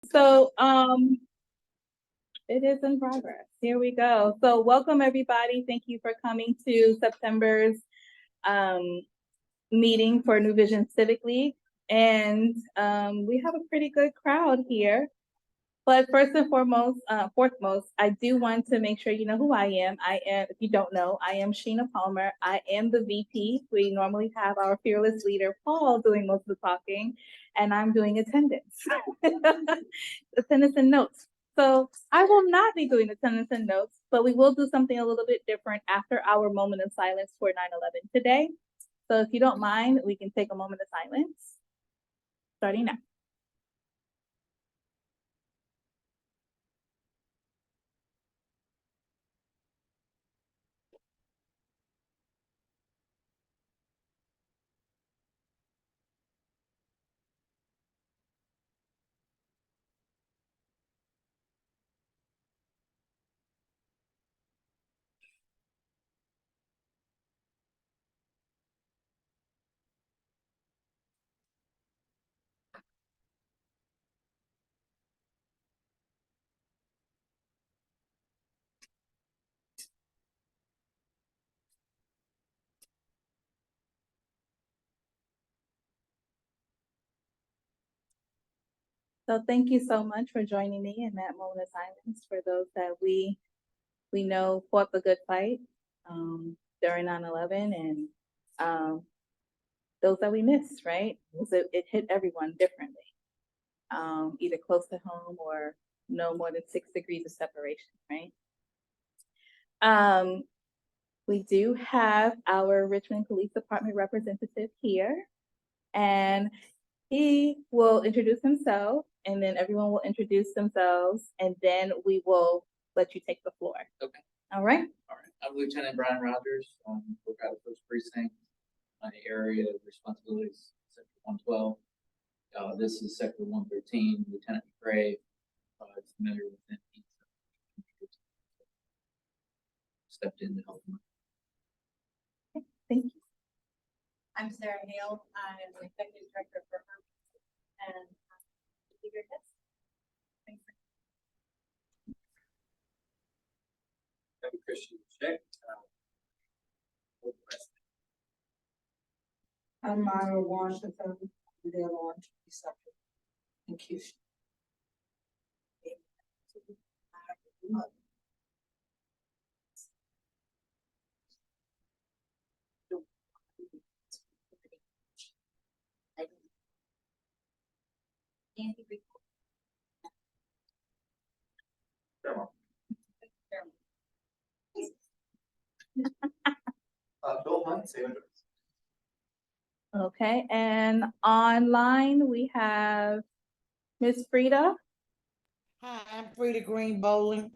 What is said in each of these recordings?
So it is in progress. Here we go. So welcome everybody. Thank you for coming to September's um, meeting for New Vision Civic League. And we have a pretty good crowd here. But first and foremost, I do want to make sure you know who I am. If you don't know, I am Sheena Palmer. I am the VP. We normally have our fearless leader, Paul, doing most of the talking, and I'm doing attendance, attendance and notes. So I will not be doing attendance and notes, but we will do something a little bit different after our moment of silence for 9/11 today. So if you don't mind, we can take a moment of silence starting now. So thank you so much for joining me in that moment of silence for those that we know fought the good fight during 9/11 and those that we missed, right? It hit everyone differently, either close to home or no more than 6 degrees of separation, right? We do have our Richmond Police Department representative here, and he will introduce himself, and then everyone will introduce themselves, and then we will let you take the floor. Okay. All right. All right. I'm Lieutenant Brian Rogers. We're out of First Precinct. My area of responsibilities, Sector 112. This is Sector 113. Lieutenant McRae is familiar with him. He stepped in to help him. Thank you. I'm Sarah Hale. I'm the Executive Director for UrbanHope, and your guest. Thanks. I'm Christian Check. I'm Myra Washington. They're on reception. Thank you. Bill Hunt, same address. Okay, and online we have Miss Frida. Hi, I'm Frida Green Bowling.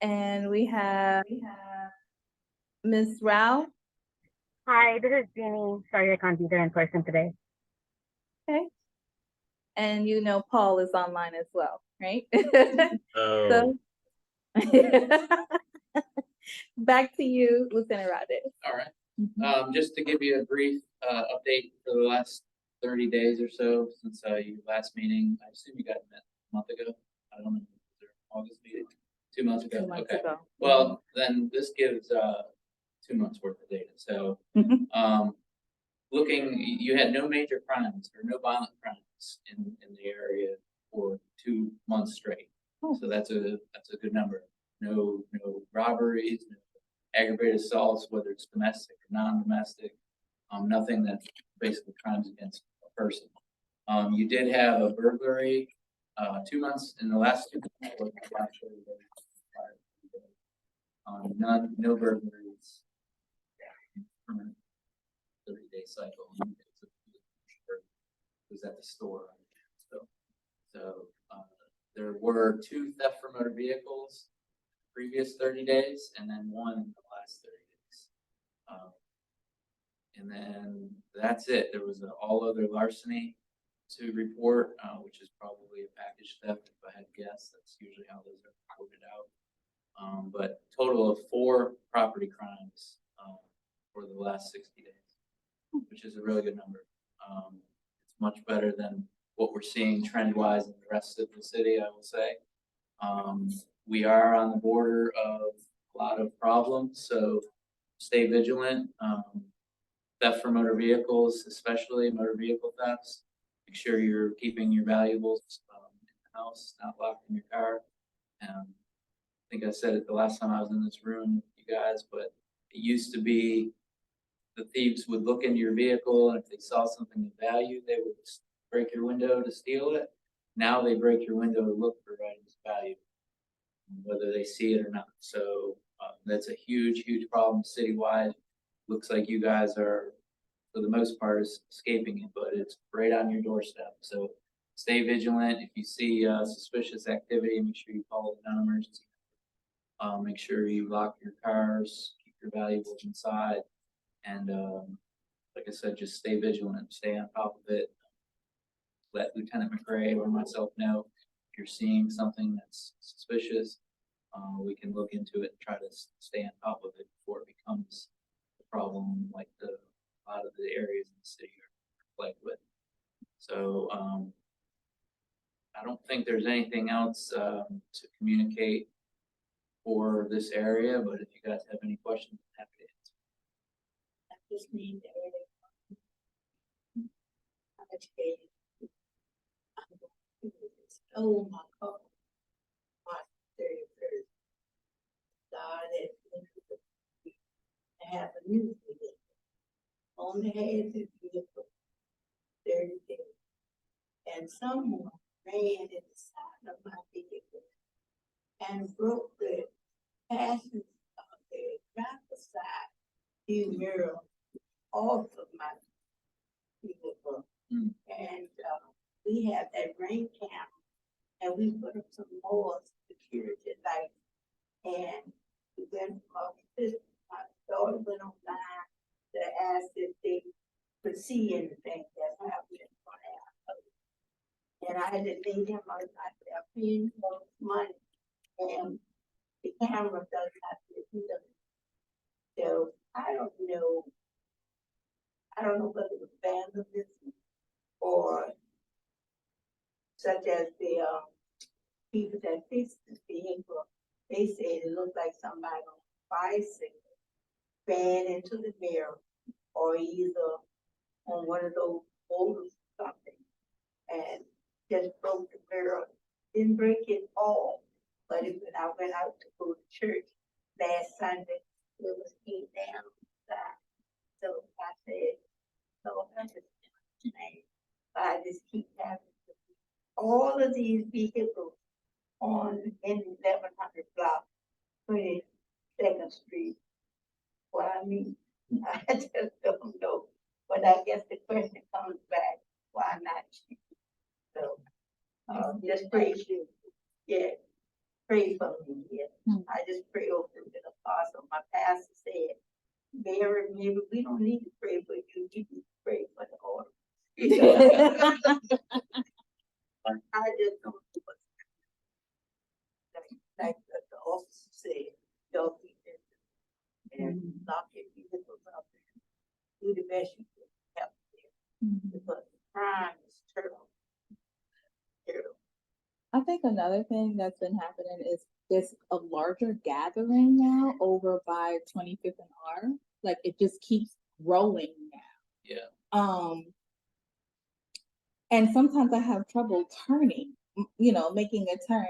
And we have Ms. Rao. Hi, this is Jeannie. Sorry I can't be there in person today. Okay. And you know Paul is online as well, right? Oh. Back to you, Lieutenant Rogers. All right. Just to give you a brief update for the last 30 days or so since your last meeting. I assume you got met a month ago. I don't know. Was there August meeting? 2 months ago. 2 months okay. ago. Well, then this gives 2 months worth of data. So, looking, you had no major crimes or no violent crimes in the area for 2 months straight. So that's a good number. No robberies, no aggravated assaults, whether it's domestic or non-domestic. Nothing that's basically crimes against a person. You did have a burglary 2 months in the last 2 months. No burglaries. 30-day cycle. It was at the store. So there were 2 theft from motor vehicles previous 30 days, and then 1 in the last 30 days. And then that's it. There was an all other larceny to report, which is probably a package theft, if I had to guess. That's usually how those are reported out. But total of 4 property crimes for the last 60 days, which is a really good number. It's much better than what we're seeing trend wise in the rest of the city, I will say. We are on the border of a lot of problems, so stay vigilant. Theft for motor vehicles, especially motor vehicle thefts. Make sure you're keeping your valuables in the house, not locked in your car. I think I said it the last time I was in this room with you guys, but it used to be the thieves would look into your vehicle, and if they saw something of value, they would break your window to steal it. Now they break your window to look for items of value, whether they see it or not. So that's a huge, huge problem citywide. Looks like you guys are, for the most part, escaping it, but it's right on your doorstep. So stay vigilant. If you see suspicious activity, make sure you call the non-emergency. Make sure you lock your cars, keep your valuables inside, and like I said, just stay vigilant, stay on top of it. Let Lieutenant McRae or myself know if you're seeing something that's suspicious. We can look into it and try to stay on top of it before it becomes a problem like a lot of the areas in the city are plagued with. So I don't think there's anything else to communicate for this area, but if you guys have any questions, I'm happy to answer. I just need to add, I'm educated. Stole my car. March 31st. Started to have a new vehicle. Only had this vehicle 30 days. And someone ran in the side of my vehicle and broke the passenger of the driver's side view mirror off of my vehicle. Mm. And we have that rain camera, and we put up some more security lights. And we went my daughter went online to ask if they could see anything. That's how we went on out. And I had to pay them, I said, paying for money, and the camera does have to do them. So I don't know whether it was vandalism or such as the people that fixed the vehicle. They said it looked like somebody on a bicycle ran into the mirror, or either on one of those motors or something, and just broke the mirror. Didn't break it all, but when I went out to go to church last Sunday, it was came down inside. So I said, so that's just name. But I just keep having all of these vehicles on in 1100 block, 22nd Street. Well, I mean, I just don't know. But I guess the question comes back, why not? So just pray, yeah, pray for me. Yeah. I just pray over the apostle. My pastor said, Mary, maybe we don't need to pray for you. You need to pray for the order. I just don't know what's like the officer said, don't be this and lock your vehicles up and do the best you can help them. Because crime is terrible. Terrible. I think another thing that's been happening is there's a larger gathering now over by 25th and R. Like it just keeps growing now. Yeah. And sometimes I have trouble turning, making a turn.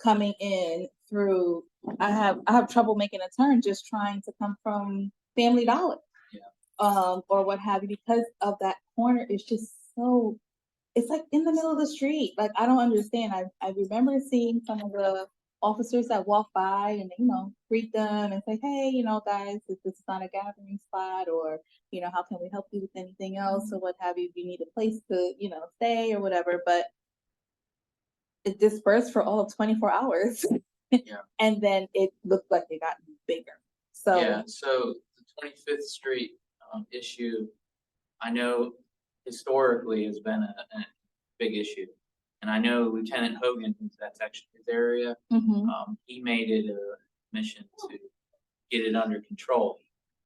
Coming in through, I have trouble making a turn just trying to come from Family Dollar. Yeah. Or what have you, because of that corner is just so, it's like in the middle of the street. Like I don't understand. I remember seeing some of the officers that walk by and greet them and say, hey, guys, this is not a gathering spot, or how can we help you with anything else, or what have you, if you need a place to stay or whatever. But it dispersed for all of 24 hours. Yeah. And then it looked like it got bigger. So yeah, so the 25th Street issue, I know historically has been a big issue. And I know Lieutenant Hogan, that's actually his area, he made it a mission to get it under control.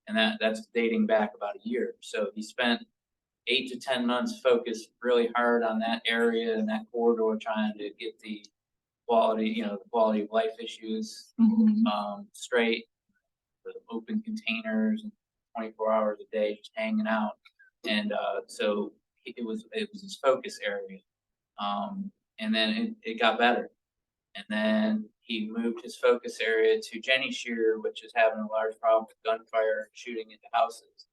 And that's dating back about a year. So he spent 8 to 10 months focused really hard on that area and that corridor, trying to get the quality, the quality of life issues straight, the open containers and 24 hours a day just hanging out. And so it was his focus area. And then it got better. And then he moved his focus area to Jenny Shear, which is having a large problem with gunfire shooting into houses.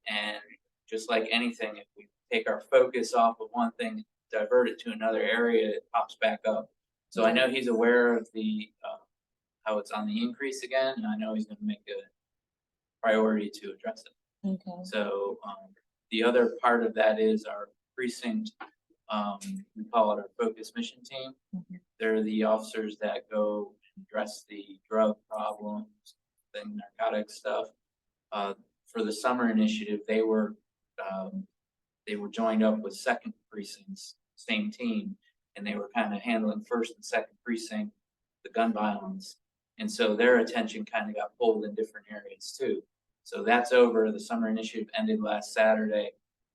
And just like anything, if we take our focus off of one thing, divert it to another area, it pops back up. So I know he's aware of the how it's on the increase again, and I know he's going to make a priority to address it. Okay. So the other part of that is our precinct. We call it our focus mission team. They're the officers that go and address the drug problems, the narcotic stuff. For the summer initiative, they were joined up with second precincts, same team, and they were kind of handling first and second precinct, the gun violence. And so their attention kind of got pulled in different areas too. So that's over. The summer initiative ended last Saturday.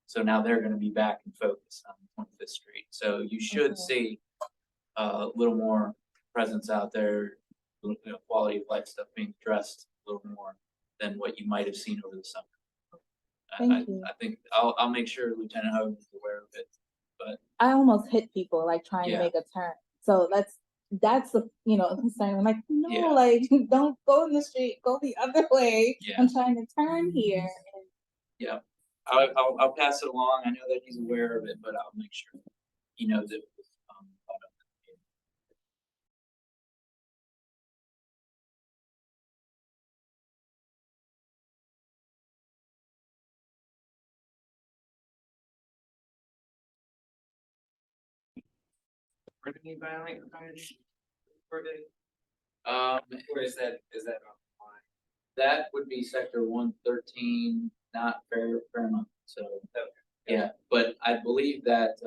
So now they're going to be back in focus on 25th Street. So you should see a little more presence out there, quality of life stuff being addressed a little more than what you might have seen over the summer. Thank you. I think I'll make sure Lieutenant Hogan is aware of it. But I almost hit people like trying Yeah. to make a turn. So that's the concern. I'm like, no, Yeah. like don't go in the street, go the other way. Yeah. I'm trying to turn here. yeah, I'll pass it along. I know that he's aware of it, but I'll make sure he knows it. Any violent crime for the, Or is that online? That would be sector 113, not Fairmont. So yeah, but I believe that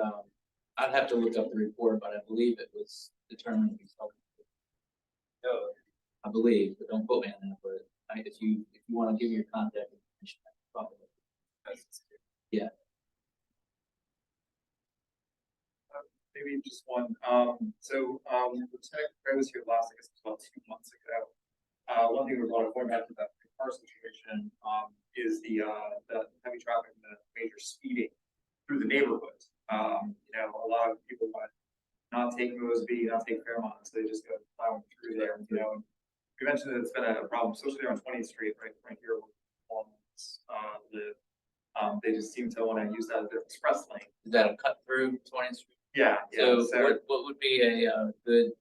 I'd have to look up the report, but I believe it was determined to be self. no, I believe, but don't quote me on that. But if you want to give me your contact information, probably. Yeah. maybe just one. Lieutenant Gray was here last, I guess, it was about 2 months ago. One thing we brought up going back to that car situation, is the heavy traffic and the major speeding through the neighborhood. A lot of people want to not take Mosby, not take Fairmont, so they just go plowing through there. And we mentioned that it's been a problem, especially there on 20th Street, right here. They just seem to want to use that as their express lane. Is that a cut through 20th Street? Yeah. So what would be a good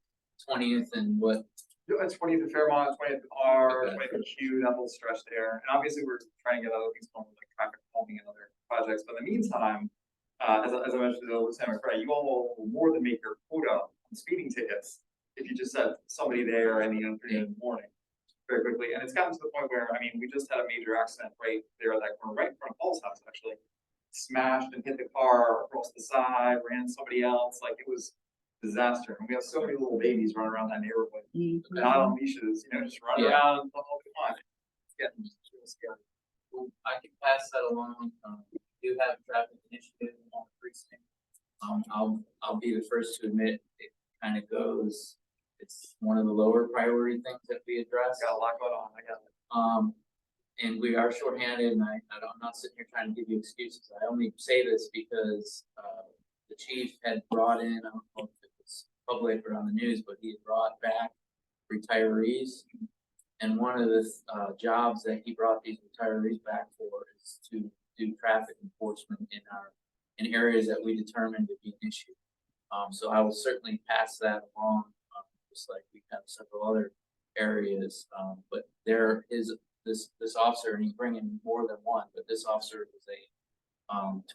20th and what? It's 20th and Fairmont, 20th and R, Okay. 20th and Q, that whole stretch there. And obviously we're trying to get other things going like traffic calming and other projects. But in the meantime, as I mentioned to Lieutenant McRae, you all will more than make your quota on speeding tickets if you just set somebody there in the afternoon and morning very quickly. And it's gotten to the point where, we just had a major accident right there at that corner, right in front of Paul's house, actually. Smashed and hit the car across the side, ran somebody else. Like, it was disaster. And we have so many little babies running around that neighborhood, not on leashes, just running around the whole time. It's getting real scary. Well, I can pass that along. We do have a traffic initiative on the precinct. I'll be the first to admit it kind of goes. It's one of the lower priority things that we address. Got a lot going on. I got it. And we are shorthanded, and I'm not sitting here trying to give you excuses. I only say this because the chief had brought in, I don't know if it was public or on the news, but he had brought back retirees. And one of the jobs that he brought these retirees back for is to do traffic enforcement in areas that we determined to be an issue. So I will certainly pass that along, just like we have several other areas. But this officer, and he's bringing more than one, but this officer was a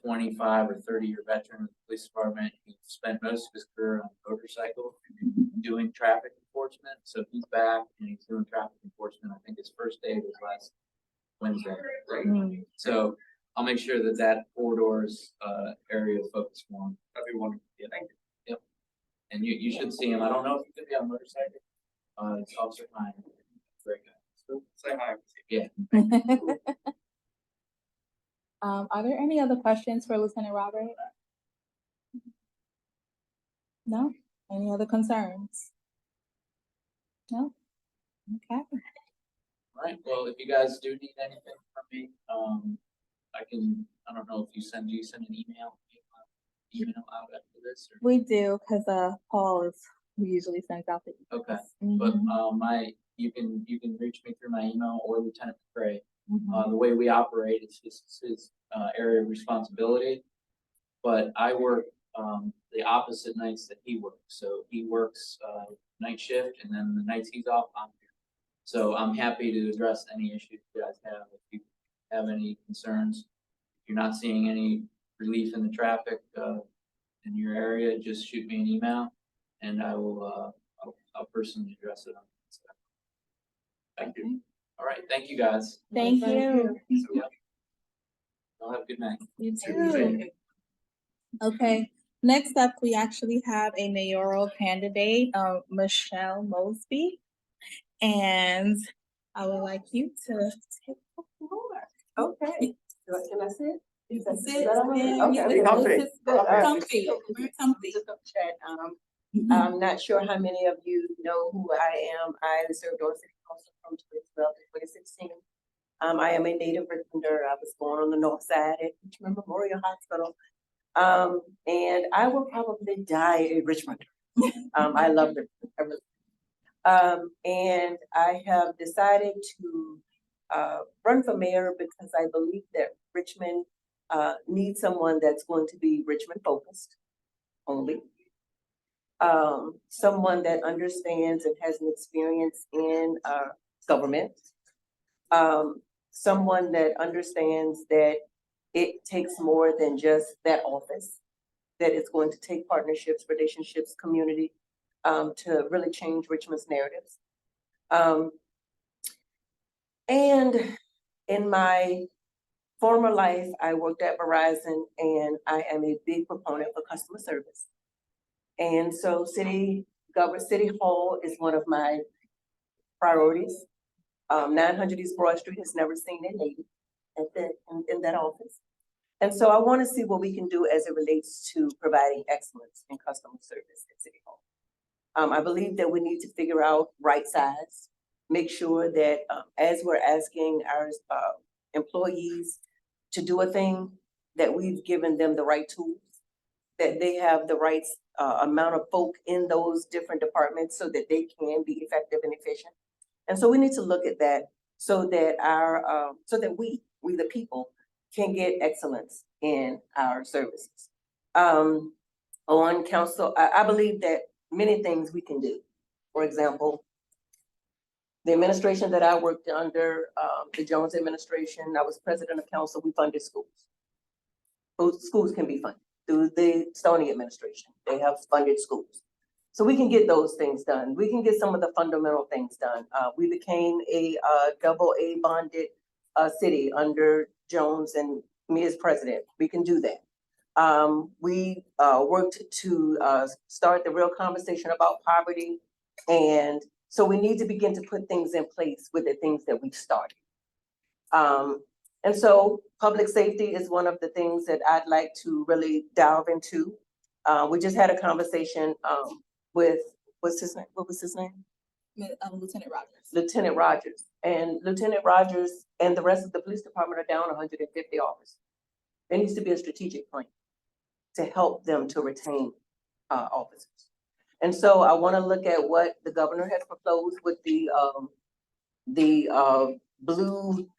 25 or 30-year veteran of the police department. He spent most of his career on a motorcycle doing traffic enforcement. So he's back and he's doing traffic enforcement. I think his first day was last Wednesday. Right? So I'll make sure that corridor's area of focus one. That'd be wonderful. Yeah, thank you. Yep. And you should see him. I don't know if he could be on a motorcycle. It's Officer Pine. Great guy. Say hi. Yeah. Are there any other questions for Lieutenant Robert? No? Any other concerns? No? Okay. All right, well, if you guys do need anything from me, I don't know if you send an email out after this or? We do, because Paul usually sends out the Okay, emails. but, Mhm. you can reach me through my email or Lieutenant McCray. Mhm. The way we operate is his area of responsibility. But I work, the opposite nights that he works. So he works, night shift and then the nights he's off, I'm here. So I'm happy to address any issues you guys have. If you have any concerns, if you're not seeing any relief in the traffic, in your area, just shoot me an email and I will, I'll personally address it on. Thank you. All right, thank you guys. Thank you. Yep. Y'all have a good night. You too. Okay, next up, we actually have a mayoral candidate, Michelle Mosby. And I would like you to take the floor. Okay. Can I sit? You can sit. Okay, Okay, okay. Comfy. Comfy, we're comfy. Just a chat. I'm not sure how many of you know who I am. I served on city council from 2012 to 2016. I am a native Richmonder. I was born on the north side at Richmond Memorial Hospital. And I will probably die a Richmonder. I love Richmond. I really and I have decided to run for mayor because I believe that Richmond needs someone that's going to be Richmond focused only. Someone that understands and has an experience in government. Someone that understands that it takes more than just that office, that it's going to take partnerships, relationships, community, to really change Richmond's narratives. And in my former life, I worked at Verizon and I am a big proponent for customer service. And so City Hall is one of my priorities. 900 East Broad Street has never seen a lady in that office. And so I want to see what we can do as it relates to providing excellence in customer service at City Hall. I believe that we need to figure out right size, make sure that as we're asking our employees to do a thing, that we've given them the right tools, that they have the right amount of folk in those different departments so that they can be effective and efficient. And so we need to look at that so that we the people can get excellence in our services. On council, I believe that many things we can do. For example, the administration that I worked under, the Jones administration, I was president of council, we funded schools. Those schools can be funded through the Stoney administration. They have funded schools. So we can get those things done. We can get some of the fundamental things done. We became a AA bonded city under Jones and me as president. We can do that. We worked to start the real conversation about poverty. And so we need to begin to put things in place with the things that we've started. And so public safety is one of the things that I'd like to really delve into. We just had a conversation with, what's his name? What was his name? Lieutenant Rogers. Lieutenant Rogers. And Lieutenant Rogers and the rest of the police department are down 150 officers. There needs to be a strategic plan to help them to retain officers. And so I want to look at what the governor has proposed with the blue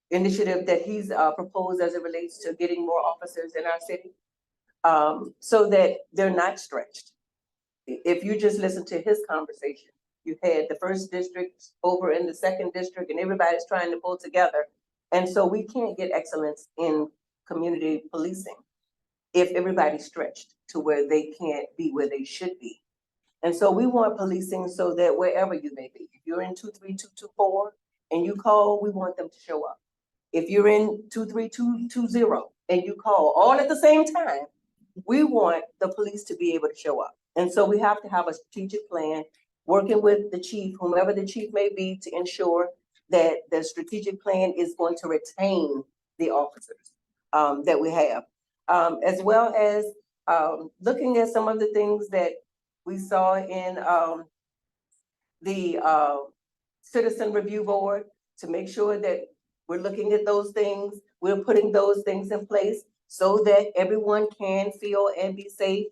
initiative that he's proposed as it relates to getting more officers in our city, so that they're not stretched. If you just listen to his conversation, you had the first district over in the second district and everybody's trying to pull together. And so we can't get excellence in community policing if everybody's stretched to where they can't be where they should be. And so we want policing so that wherever you may be, if you're in 23224 and you call, we want them to show up. If you're in 23220 and you call all at the same time, we want the police to be able to show up. And so we have to have a strategic plan, working with the chief, whomever the chief may be, to ensure that the strategic plan is going to retain the officers that we have, as well as looking at some of the things that we saw in the Citizen Review Board to make sure that we're looking at those things, we're putting those things in place so that everyone can feel and be safe.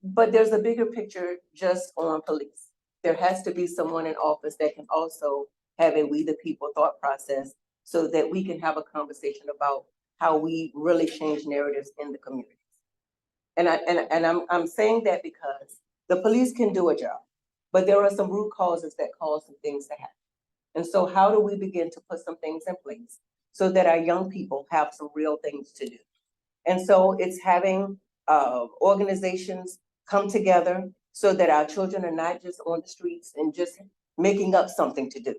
But there's a bigger picture just on police. There has to be someone in office that can also have a we the people thought process so that we can have a conversation about how we really change narratives in the communities. And I'm saying that because the police can do a job, but there are some root causes that cause some things to happen. And so how do we begin to put some things in place so that our young people have some real things to do? And so it's having organizations come together so that our children are not just on the streets and just making up something to do.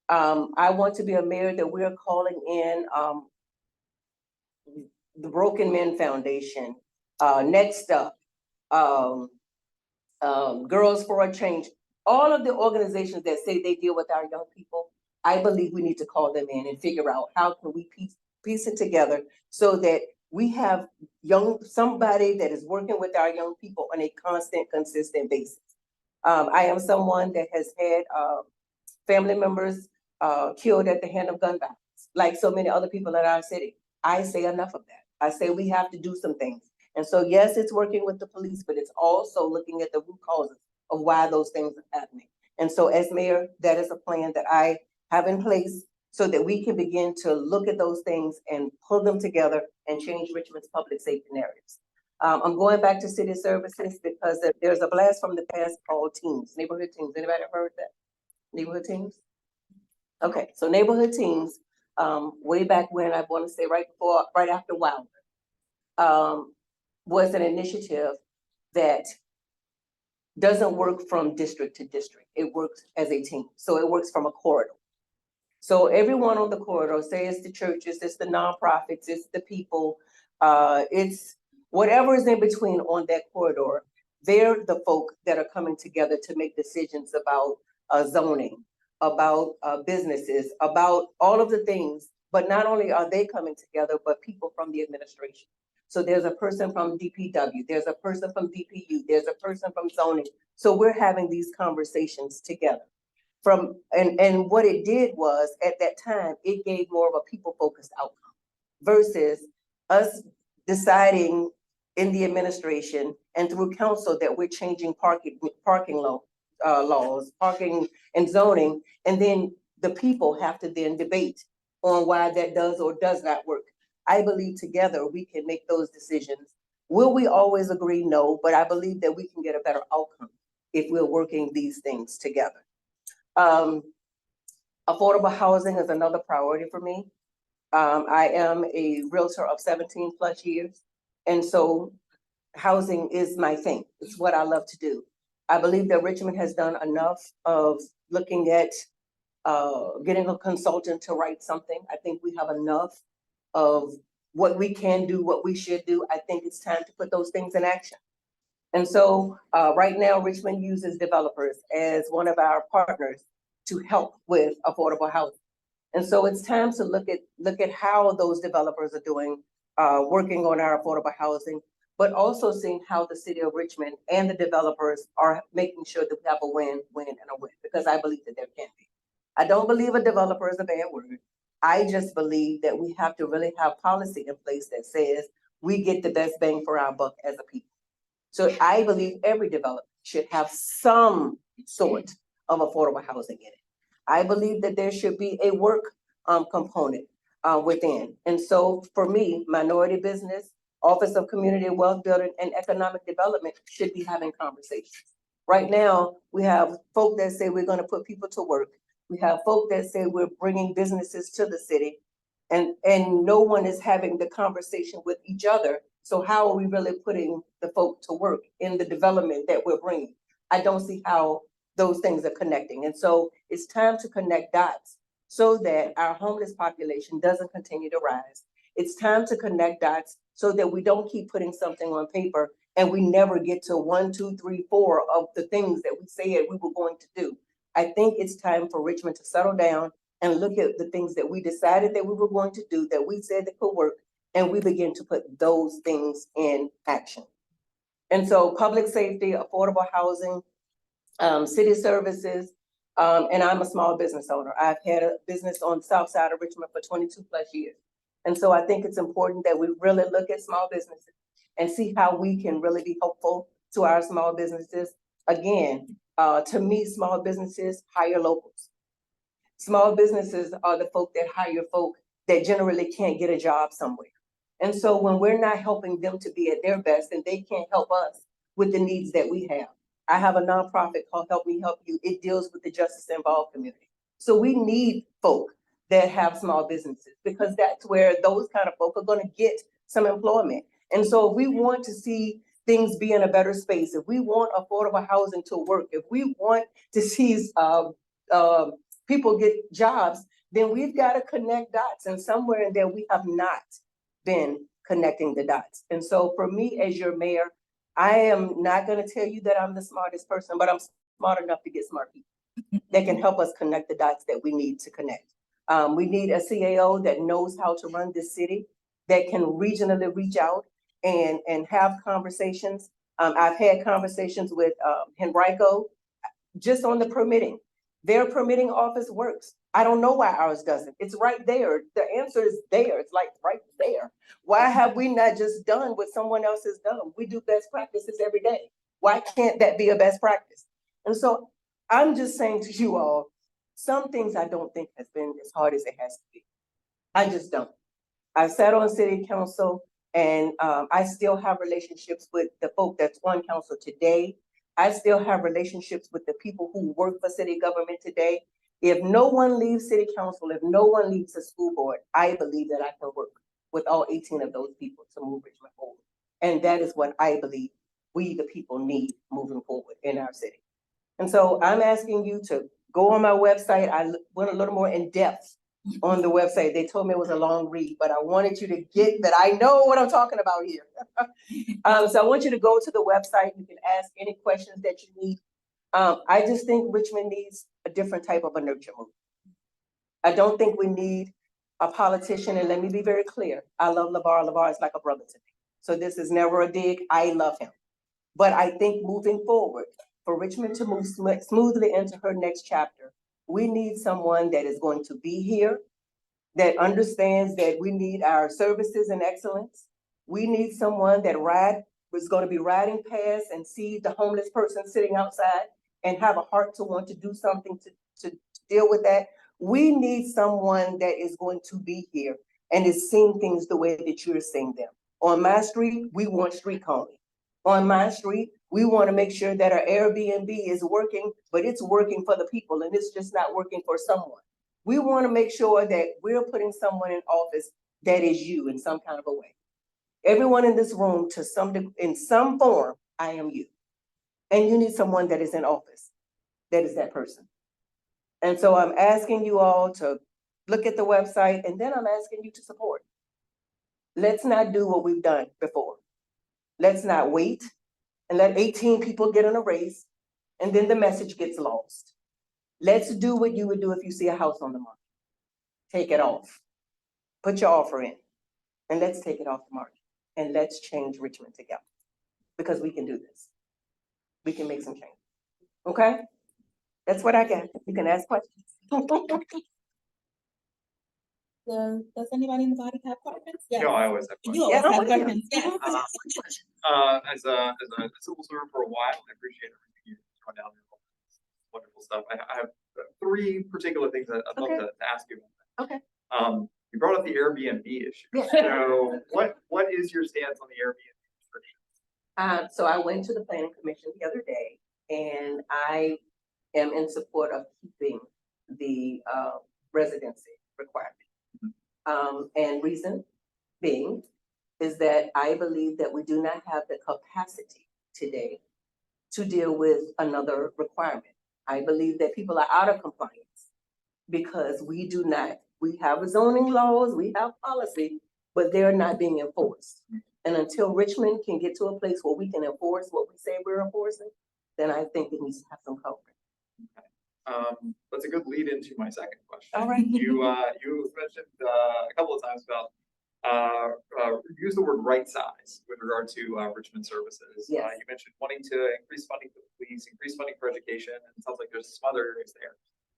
I want to be a mayor that we're calling in the Broken Men Foundation, Next Up, Girls for a Change, all of the organizations that say they deal with our young people. I believe we need to call them in and figure out how can we piece it together so that we have somebody that is working with our young people on a constant, consistent basis. I am someone that has had family members killed at the hand of gun violence, like so many other people in our city. I say enough of that. I say we have to do some things. And so, yes, it's working with the police, but it's also looking at the root causes of why those things are happening. And so as mayor, that is a plan that I have in place so that we can begin to look at those things and pull them together and change Richmond's public safety narratives. I'm going back to city services because there's a blast from the past called teams, neighborhood teams. Anybody ever heard that? Neighborhood teams? Okay, so neighborhood teams, way back when, I want to say right after Wilder, was an initiative that doesn't work from district to district. It works as a team. So it works from a corridor. So everyone on the corridor, say it's the churches, it's the nonprofits, it's the people, it's whatever is in between on that corridor, they're the folk that are coming together to make decisions about zoning, about businesses, about all of the things. But not only are they coming together, but people from the administration. So there's a person from DPW, there's a person from DPU, there's a person from zoning. So we're having these conversations together. And what it did was, at that time, it gave more of a people-focused outcome versus us deciding in the administration and through council that we're changing parking laws, parking and zoning, and then the people have to then debate on why that does or does not work. I believe together we can make those decisions. Will we always agree? No, but I believe that we can get a better outcome if we're working these things together. Affordable housing is another priority for me. I am a realtor of 17 plus years. And so housing is my thing. It's what I love to do. I believe that Richmond has done enough of looking at getting a consultant to write something. I think we have enough of what we can do, what we should do. I think it's time to put those things in action. And so right now, Richmond uses developers as one of our partners to help with affordable housing. And so it's time to look at how those developers are doing, working on our affordable housing, but also seeing how the city of Richmond and the developers are making sure that we have a win, win, and a win, because I believe that there can be. I don't believe a developer is a bad word. I just believe that we have to really have policy in place that says we get the best bang for our buck as a people. So I believe every developer should have some sort of affordable housing in it. I believe that there should be a work component within. And so for me, minority business, Office of Community and Wealth Building and Economic Development should be having conversations. Right now, we have folk that say we're going to put people to work. We have folk that say we're bringing businesses to the city, and no one is having the conversation with each other. So how are we really putting the folk to work in the development that we're bringing? I don't see how those things are connecting. And so it's time to connect dots so that our homeless population doesn't continue to rise. It's time to connect dots so that we don't keep putting something on paper and we never get to 1, 2, 3, 4 of the things that we said we were going to do. I think it's time for Richmond to settle down and look at the things that we decided that we were going to do, that we said that could work, and we begin to put those things in action. And so public safety, affordable housing, city services, and I'm a small business owner. I've had a business on the south side of Richmond for 22 plus years. And so I think it's important that we really look at small businesses and see how we can really be helpful to our small businesses. Again, to me, small businesses hire locals. Small businesses are the folk that hire folk that generally can't get a job somewhere. And so when we're not helping them to be at their best, then they can't help us with the needs that we have. I have a nonprofit called Help Me Help You. It deals with the justice involved community. So we need folk that have small businesses, because that's where those kind of folk are going to get some employment. And so if we want to see things be in a better space, if we want affordable housing to work, if we want to see people get jobs, then we've got to connect dots. And somewhere in there, we have not been connecting the dots. And so for me as your mayor, I am not going to tell you that I'm the smartest person, but I'm smart enough to get smart people that can help us connect the dots that we need to connect. We need a CAO that knows how to run this city, that can regionally reach out and have conversations. I've had conversations with Henrico just on the permitting. Their permitting office works. I don't know why ours doesn't. It's right there. The answer is there. It's like right there. Why have we not just done what someone else has done? We do best practices every day. Why can't that be a best practice? And so I'm just saying to you all, some things I don't think has been as hard as it has to be. I just don't. I sat on city council, and I still have relationships with the folk that's on council today. I still have relationships with the people who work for city government today. If no one leaves city council, if no one leaves the school board, I believe that I can work with all 18 of those people to move Richmond forward. And that is what I believe we, the people, need moving forward in our city. And so I'm asking you to go on my website. I went a little more in depth on the website. They told me it was a long read, but I wanted you to get that I know what I'm talking about here. So I want you to go to the website. You can ask any questions that you need. I just think Richmond needs a different type of a nurture move. I don't think we need a politician, and let me be very clear. I love LeVar. LeVar is like a brother to me. So this is never a dig. I love him. But I think moving forward, for Richmond to move smoothly into her next chapter, we need someone that is going to be here, that understands that we need our services and excellence. We need someone that is going to be riding past and see the homeless person sitting outside and have a heart to want to do something to deal with that. We need someone that is going to be here and is seeing things the way that you're seeing them. On my street, we want street calling. On my street, we want to make sure that our Airbnb is working, but it's working for the people and it's just not working for someone. We want to make sure that we're putting someone in office that is you in some kind of a way. Everyone in this room, in some form, I am you. And you need someone that is in office, that is that person. And so I'm asking you all to look at the website, and then I'm asking you to support. Let's not do what we've done before. Let's not wait and let 18 people get in a race, and then the message gets lost. Let's do what you would do if you see a house on the market. Take it off. Put your offer in, and let's take it off the market. And let's change Richmond together, because we can do this. We can make some change. Okay? That's what I got. You can ask questions. Does anybody in the body have questions? Yes. No, I always have questions. You always Yeah, have I'm with questions. Yes. As a civil servant for a while, I appreciate everything you're doing down there. Wonderful stuff. I have three particular things that I'd love to ask you about. Okay. You brought up the Airbnb issue. Yeah. So what is your stance on the Airbnb restrictions? So I went to the planning commission the other day, and I am in support of keeping the residency requirement. And reason being is that I believe that we do not have the capacity today to deal with another requirement. I believe that people are out of compliance because we have zoning laws, we have policy, but they're not being enforced. And until Richmond can get to a place where we can enforce what we say we're enforcing, then I think it needs to have some coverage. That's a good lead into my second question. All right. You mentioned a couple of times about use the word right size with regard to Richmond services. Yes. You mentioned wanting to increase funding for the police, increase funding for education, and it sounds like there's some other areas there.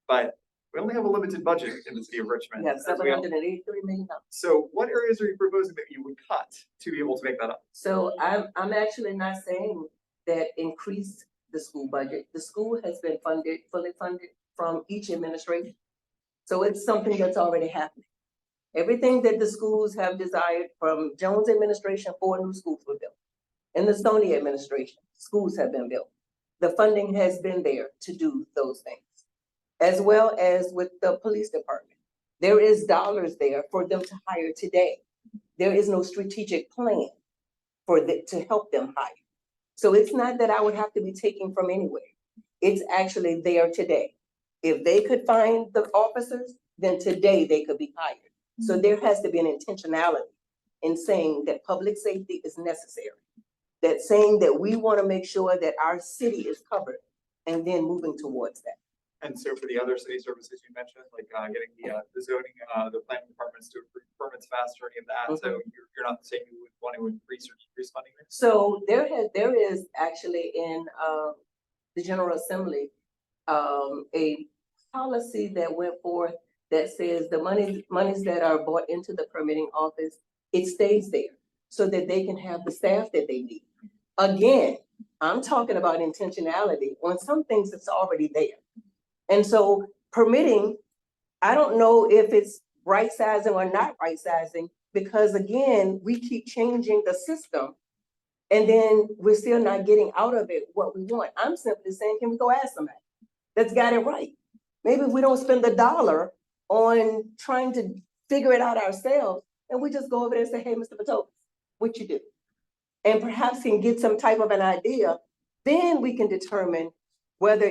But we only have a limited budget in the city of Richmond. Yeah, as we all- $783 million. So what areas are you proposing that you would cut to be able to make that up? So I'm actually not saying that increase the school budget. The school has been fully funded from each administration. So it's something that's already happening. Everything that the schools have desired from Jones administration, 4 new schools were built. In the Stoney administration, schools have been built. The funding has been there to do those things, as well as with the police department. There is dollars there for them to hire today. There is no strategic plan to help them hire. So it's not that I would have to be taking from anywhere. It's actually there today. If they could find the officers, then today they could be hired. So there has to be an intentionality in saying that public safety is necessary. That saying that we want to make sure that our city is covered and then moving towards that. And so for the other city services you mentioned, like getting the zoning, the planning departments to approve permits faster, any of that. So you're not saying you would want to increase or decrease funding there? So there is actually in the General Assembly a policy that went forth that says the monies that are brought into the permitting office, it stays there so that they can have the staff that they need. Again, I'm talking about intentionality on some things that's already there. And so permitting, I don't know if it's right sizing or not right sizing, because again, we keep changing the system and then we're still not getting out of it what we want. I'm simply saying, can we go ask somebody that's got it right? Maybe we don't spend $1 on trying to figure it out ourselves, and we just go over there and say, hey, Mr. Patoka, what you do? And perhaps can get some type of an idea. Then we can determine whether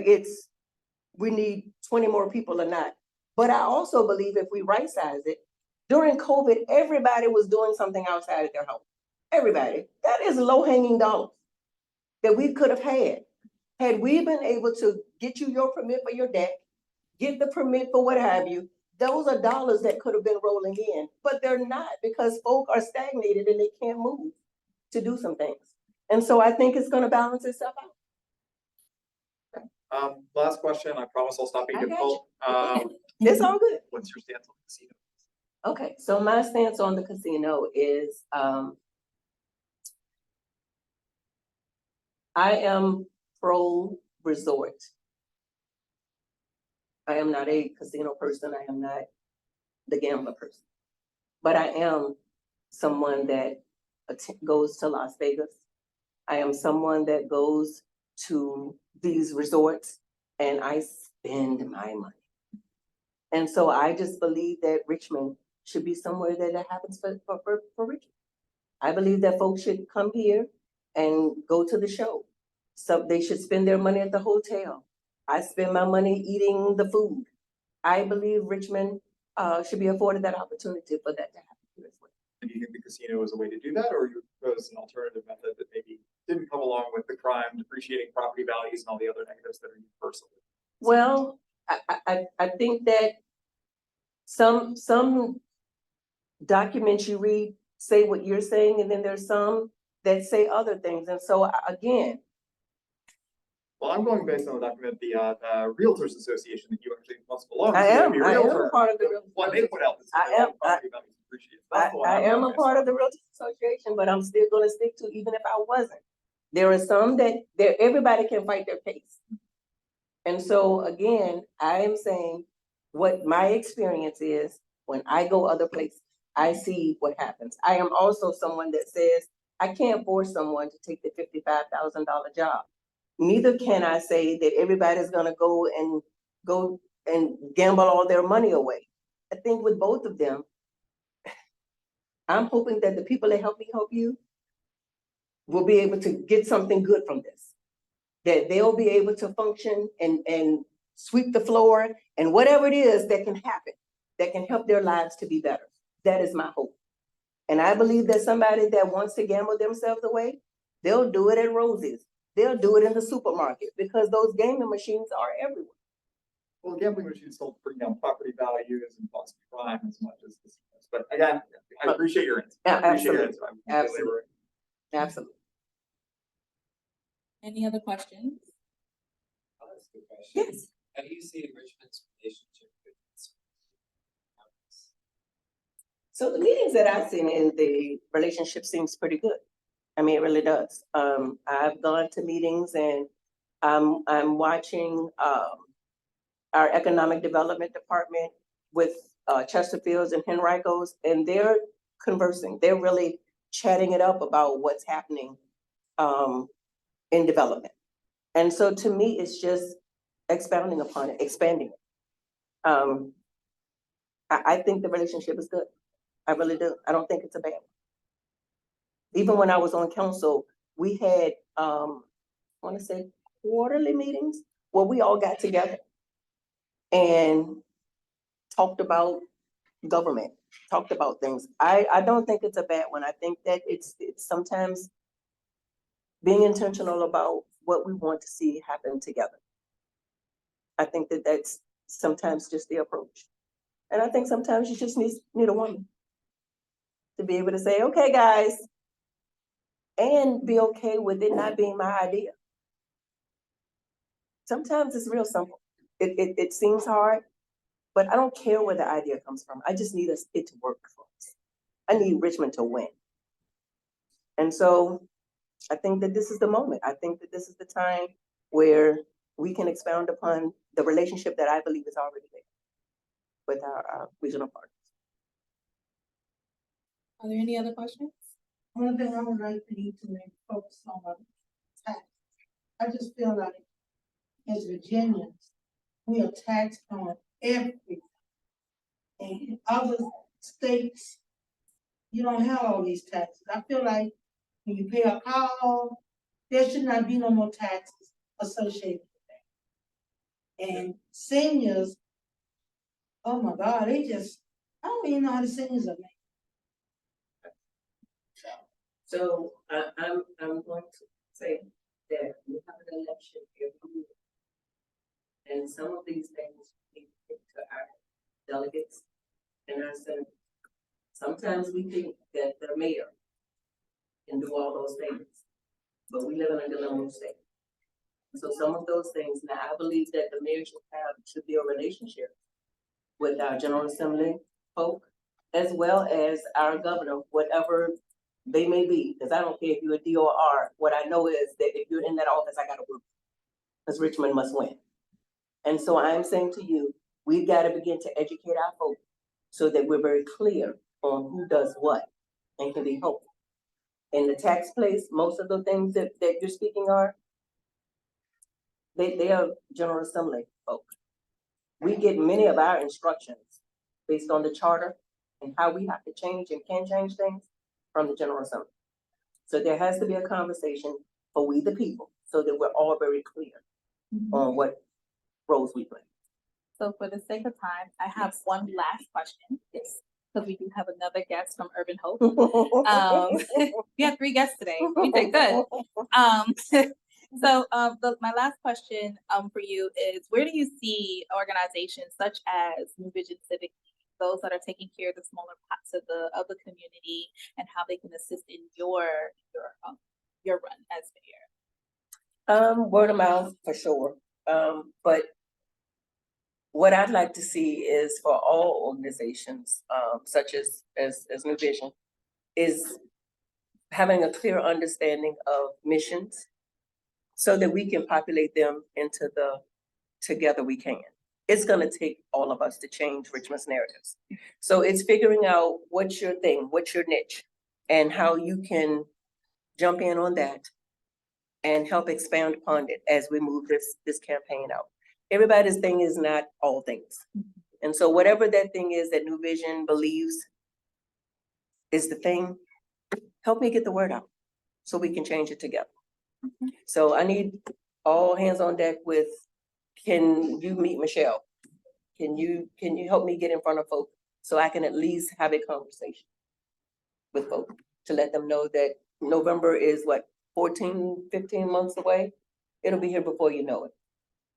we need 20 more people or not. But I also believe if we right size it, during COVID, everybody was doing something outside of their home. Everybody. That is low-hanging dollars that we could have had. Had we been able to get you your permit for your deck, get the permit for what have you, those are dollars that could have been rolling in, but they're not because folk are stagnated and they can't move to do some things. And so I think it's going to balance itself out. Last question. I promise I'll stop being I got difficult. It's all good. What's your stance on the casino? Okay, so my stance on the casino is I am pro resort. I am not a casino person. I am not the gambler person, but I am someone that goes to Las Vegas. I am someone that goes to these resorts and I spend my money. And so I just believe that Richmond should be somewhere that happens for Richmond. I believe that folks should come here and go to the show. So they should spend their money at the hotel. I spend my money eating the food. I believe Richmond should be afforded that opportunity for that to happen here as well. And do you think the casino is a way to do that, or you propose an alternative method that maybe didn't come along with the crime, depreciating property values and all the other negatives that are universal? Well, I think that some documents you read say what you're saying, and then there's some that say other things. And so again, well, I'm going based on the document, the Realtors Association that you actually must belong to. I am Be a realtor. part of the Realtors What they put out this. I am a part of the Realtors Association, but I'm still going to stick to even if I wasn't. There are some that everybody can fight their case. And so again, I am saying what my experience is when I go other places, I see what happens. I am also someone that says I can't force someone to take the $55,000 job. Neither can I say that everybody's going to go and gamble all their money away. I think with both of them, I'm hoping that the people that help me help you will be able to get something good from this. That they'll be able to function and sweep the floor and whatever it is that can happen, that can help their lives to be better. That is my hope. And I believe that somebody that wants to gamble themselves away, they'll do it at Rosie's. They'll do it in the supermarket because those gaming machines are everywhere. well, gambling machines still bring down property values and foster crime as much as this. But again, I appreciate your answer. Yeah, I appreciate your absolutely. answer. I won't Absolutely. belabor it. Absolutely. Any other questions? I'll ask a question. Yes. How do you see Richmond's relationship with its counties? So the meetings that I've seen in the relationship seems pretty good. I mean, it really does. I've gone to meetings and I'm watching, our economic development department with, Chesterfields and Henricos, and they're conversing. They're really chatting it up about what's happening, in development. And so to me, it's just expounding upon it, expanding it. I think the relationship is good. I really do. I don't think it's a bad one. Even when I was on council, we had, I want to say quarterly meetings where we all got together and talked about government, talked about things. I don't think it's a bad one. I think that it's sometimes being intentional about what we want to see happen together. I think that that's sometimes just the approach. And I think sometimes you just need a woman to be able to say, okay, guys, and be okay with it not being my idea. Sometimes it's real simple. It seems hard, but I don't care where the idea comes from. I just need it to work for us. I need Richmond to win. And so I think that this is the moment. I think that this is the time where we can expound upon the relationship that I believe is already there with our regional partners. Are there any other questions? One thing I would like for you to focus on tax. I just feel like as Virginians, we are taxed on everything. And in other states, you don't have all these taxes. I feel like when you pay a call, there should not be no more taxes associated with that. And seniors, oh my God, I don't even know how the seniors are made. So I'm going to say that we have an election every year. And some of these things we think to our delegates and our senators. Sometimes we think that the mayor can do all those things, but we live in a dilemma state. So some of those things, now I believe that the mayor should be a relationship with our General Assembly folk, as well as our governor, whatever they may be, because I don't care if you're a DOR. What I know is that if you're in that office, I gotta work, because Richmond must win. And so I'm saying to you, we've got to begin to educate our folk so that we're very clear on who does what and can be helpful. In the tax place, most of the things that you're speaking are, they are General Assembly folk. We get many of our instructions based on the charter and how we have to change and can change things from the General Assembly. So there has to be a conversation for we the people, so that we're all very clear on what roles we play. So for the sake of time, I have one last question. Yes. Because we do have another guest from UrbanHope. We have 3 guests today. We did good. My last question for you is, where do you see organizations such as New Vision Civic, those that are taking care of the smaller parts of the community, and how they can assist in your run as mayor? Word of mouth for sure. But what I'd like to see is for all organizations, such as New Vision, is having a clear understanding of missions so that we can populate them into the together we can. It's gonna take all of us to change Richmond's narratives. So it's figuring out what's your thing, what's your niche, and how you can jump in on that and help expand upon it as we move this campaign out. Everybody's thing is not all things. And so whatever that thing is that New Vision believes is the thing, help me get the word out so we can change it together. So I need all hands on deck with, can you meet Michelle? Can you help me get in front of folks so I can at least have a conversation with folks to let them know that November is what, 14, 15 months away? It'll be here before you know it.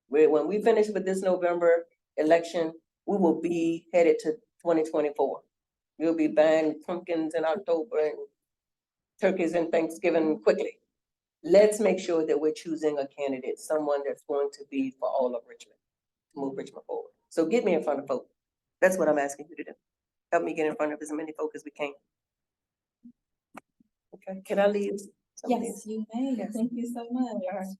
When we finish with this November, election, we will be headed to 2024. We'll be buying pumpkins in October and turkeys and Thanksgiving quickly. Let's make sure that we're choosing a candidate, someone that's going to be for all of Richmond, to move Richmond forward. So get me in front of folk. That's what I'm asking you to do. Help me get in front of as many folk as we can. Okay, can I leave? some of Yes, these? you may. Yes. Thank you so much. All right.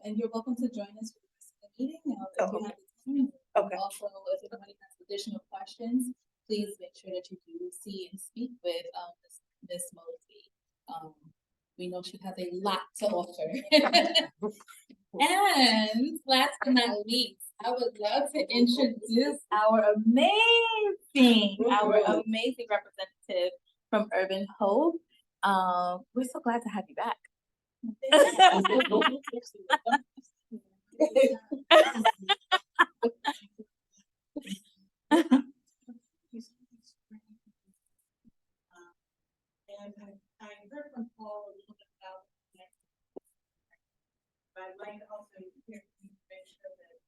And you're welcome to join us for the rest of the meeting. If Oh, you have the time. Okay. Also, if anybody has additional questions, please make sure that you do see and speak with Ms. Mosby. We know she has a lot to offer. And last but not least, I would love to introduce our amazing representative from Urban Hope. We're so glad to have you back. And I heard from Paul a little bit about next. But I'd like to also hear from you to make sure that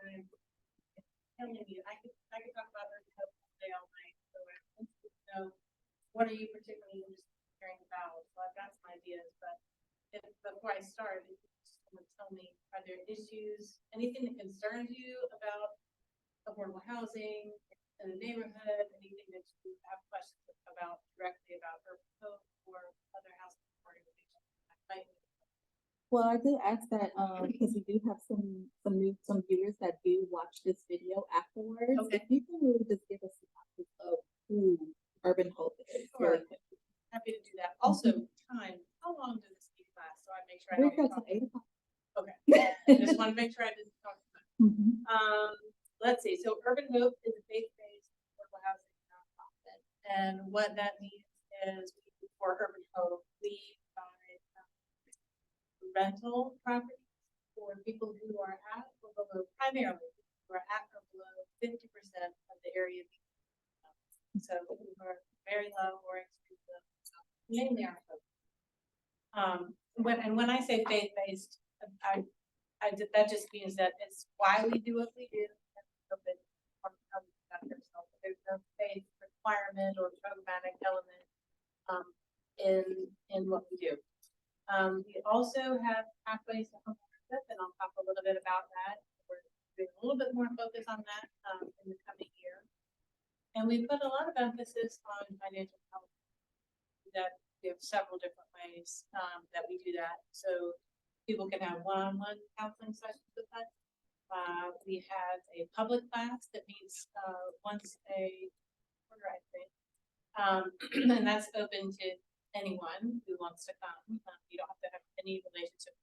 I'm telling you, I could talk about her all day, all night, so I want to know, what are you particularly interested in hearing about? So I've got some ideas, but before I start, if you just want to tell me, are there issues, anything that concerns you about affordable housing in the neighborhood, anything that you have questions about directly about Urban Hope or other housing organizations? Well, I did ask that, because we do have some viewers that do watch this video afterwards. Okay. If you can really just give us a synopsis of who Urban Hope is. Sure. really quick. Happy to do that. Also, time, how long does this speech last? So I make sure I We're don't here till talk. 8 o'clock. Okay, just want to make sure I didn't talk too much. Let's see, so Urban Hope is a faith-based affordable housing nonprofit. And what that means is for Urban Hope, we buy rental properties for people who are at or below, primarily, who are at or below 50% of the area. So who are very low or extremely low, mainly our folks. When I say faith-based, that just means that it's why we do what we do. There's no faith requirement or programmatic element in what we do. We also have pathways to homeownership, and I'll talk a little bit about that. We're doing a little bit more focus on that in the coming year. And we put a lot of emphasis on financial health. That we have several different ways that we do that. So people can have one-on-one counseling sessions with us. We have a public class that meets once a quarter, I think. And that's open to anyone who wants to come. You don't have to have any relationship,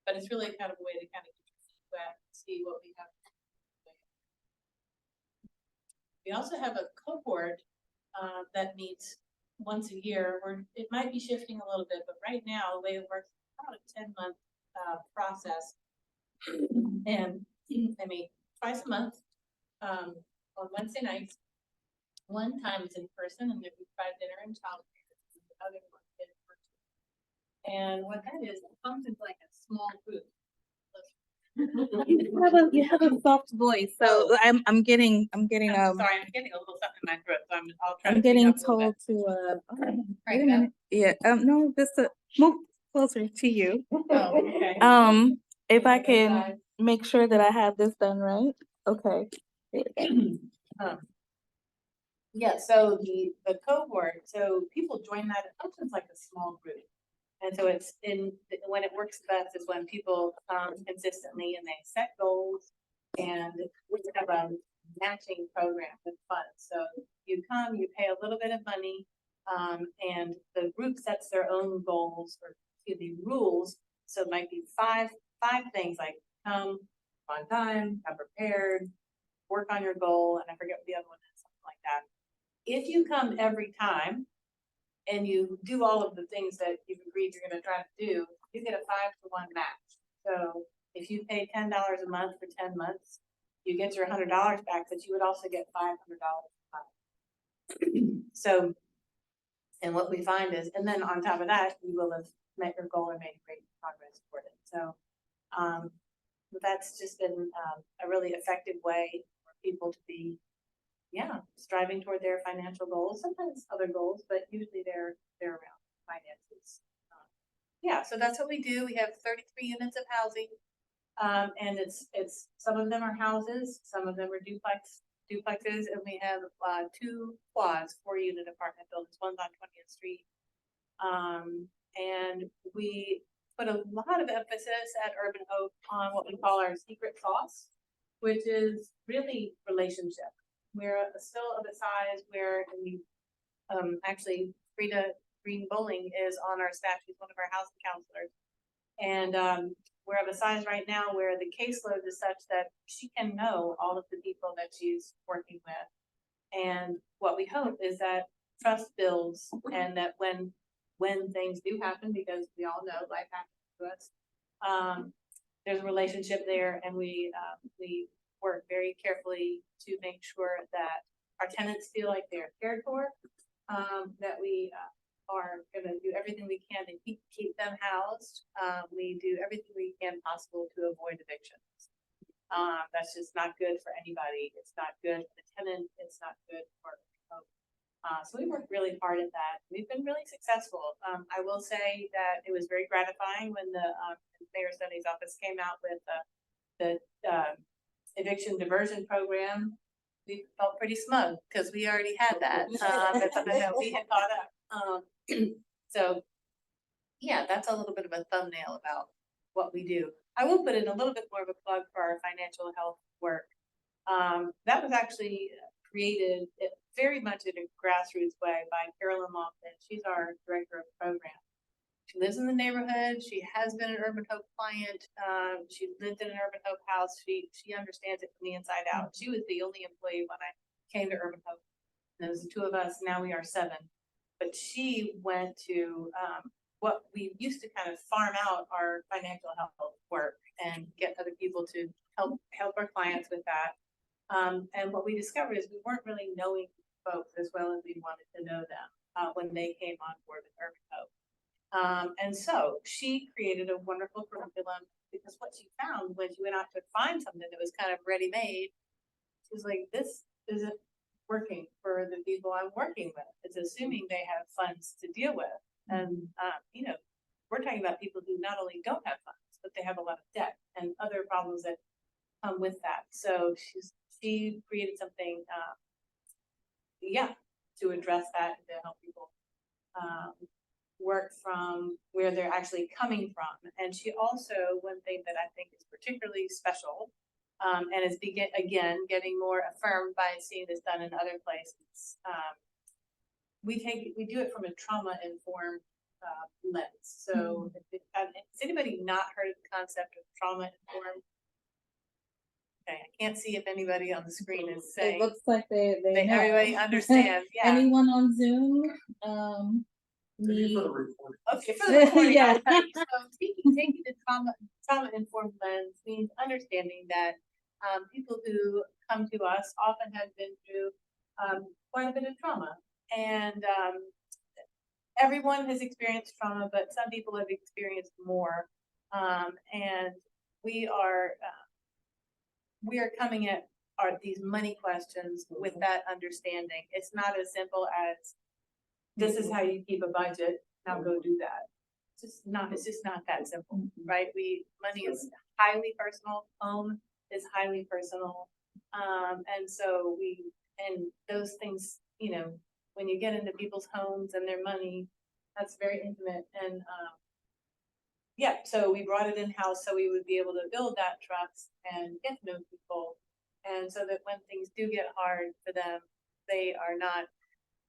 but it's really kind of a way to kind of get your feet wet, see what we have. We also have a cohort that meets once a year, where it might be shifting a little bit, but right now the way it works is about a 10-month process. And I mean, twice a month on Wednesday nights. One time it's in person, and then we provide dinner and childcare. The other one is virtual. And what that is, it functions like a small group. You have a soft voice, so I'm getting I'm sorry, I'm getting a little something in my throat, so I'll try to. I'm speak getting up a little told bit. to wait Right, a minute. Yeah, no, just to move closer to you. Oh, okay. If I can make sure that I have this done right. Okay. Yeah, so the cohort, so people join that, it functions like a small group. And so it's when it works best is when people come consistently and they set goals, and we have a matching program with funds. So you come, you pay a little bit of money, and the group sets their own goals or rules. So it might be five things, like come on time, come prepared, work on your goal, and I forget what the other one is, something like that. If you come every time and you do all of the things that you've agreed you're gonna try to do, you get a 5-to-1 match. So if you pay $10 a month for 10 months, you get your $100 back, but you would also get $500 a month. So, and what we find is, and then on top of that, you will have met your goal and made great progress toward it. So, that's just been, a really effective way for people to be, striving toward their financial goals, sometimes other goals, but usually they're around finances. So that's what we do. We have 33 units of housing. And it's, some of them are houses, some of them are duplexes, and we have, 2 quads, 4-unit apartment buildings, one's on 20th Street. And we put a lot of emphasis at UrbanHope on what we call our secret sauce, which is really relationship. We're still of a size where we, actually, Frida Green Bowling is on our staff. She's one of our housing counselors. And, we're of a size right now where the caseload is such that she can know all of the people that she's working with. And what we hope is that trust builds, and that when things do happen, because we all know life happens to us, there's a relationship there, and we work very carefully to make sure that our tenants feel like they're cared for, that we are gonna do everything we can to keep them housed. We do everything we can possible to avoid evictions. That's just not good for anybody. It's not good for the tenant. It's not good for so we work really hard at that. We've been really successful. I will say that it was very gratifying when the Mayor Studies office came out with the eviction diversion program. We felt pretty smug because we already had that. That's something that we had thought up. So that's a little bit of a thumbnail about what we do. I will put in a little bit more of a plug for our financial health work. That was actually created very much in a grassroots way by Carolyn Lofton. She's our director of program. She lives in the neighborhood. She has been an UrbanHope client. She lived in an UrbanHope house. She understands it from the inside out. She was the only employee when I came to UrbanHope. There was the 2 of us. Now we are 7. But she went to what we used to kind of farm out our financial health work and get other people to help our clients with that. And what we discovered is we weren't really knowing folks as well as we wanted to know them when they came on board with UrbanHope. And so she created a wonderful curriculum, because what she found when she went out to find something that was kind of ready-made, she was like, this isn't working for the people I'm working with. It's assuming they have funds to deal with. And, we're talking about people who not only don't have funds, but they have a lot of debt and other problems that come with that. So she created something, to address that and to help people work from where they're actually coming from. And she also, one thing that I think is particularly special, and is getting more affirmed by seeing this done in other places. We do it from a trauma-informed lens. So, has anybody not heard of the concept of trauma-informed? Okay, I can't see if anybody on the screen is saying. It looks like they know. Everybody understands. Yeah. Anyone on Zoom? Maybe for the recording. Okay, for the recording, Yeah. I'll tell you. So taking the trauma-informed lens means understanding that people who come to us often have been through quite a bit of trauma. And everyone has experienced trauma, but some people have experienced more. And we are coming at these money questions with that understanding. It's not as simple as, this is how you keep a budget, now go do that. It's just not that simple, right? Money is highly personal, home is highly personal. And so those things, when you get into people's homes and their money, that's very intimate. And so we brought it in-house so we would be able to build that trust and get to know people. And so that when things do get hard for them, they are not,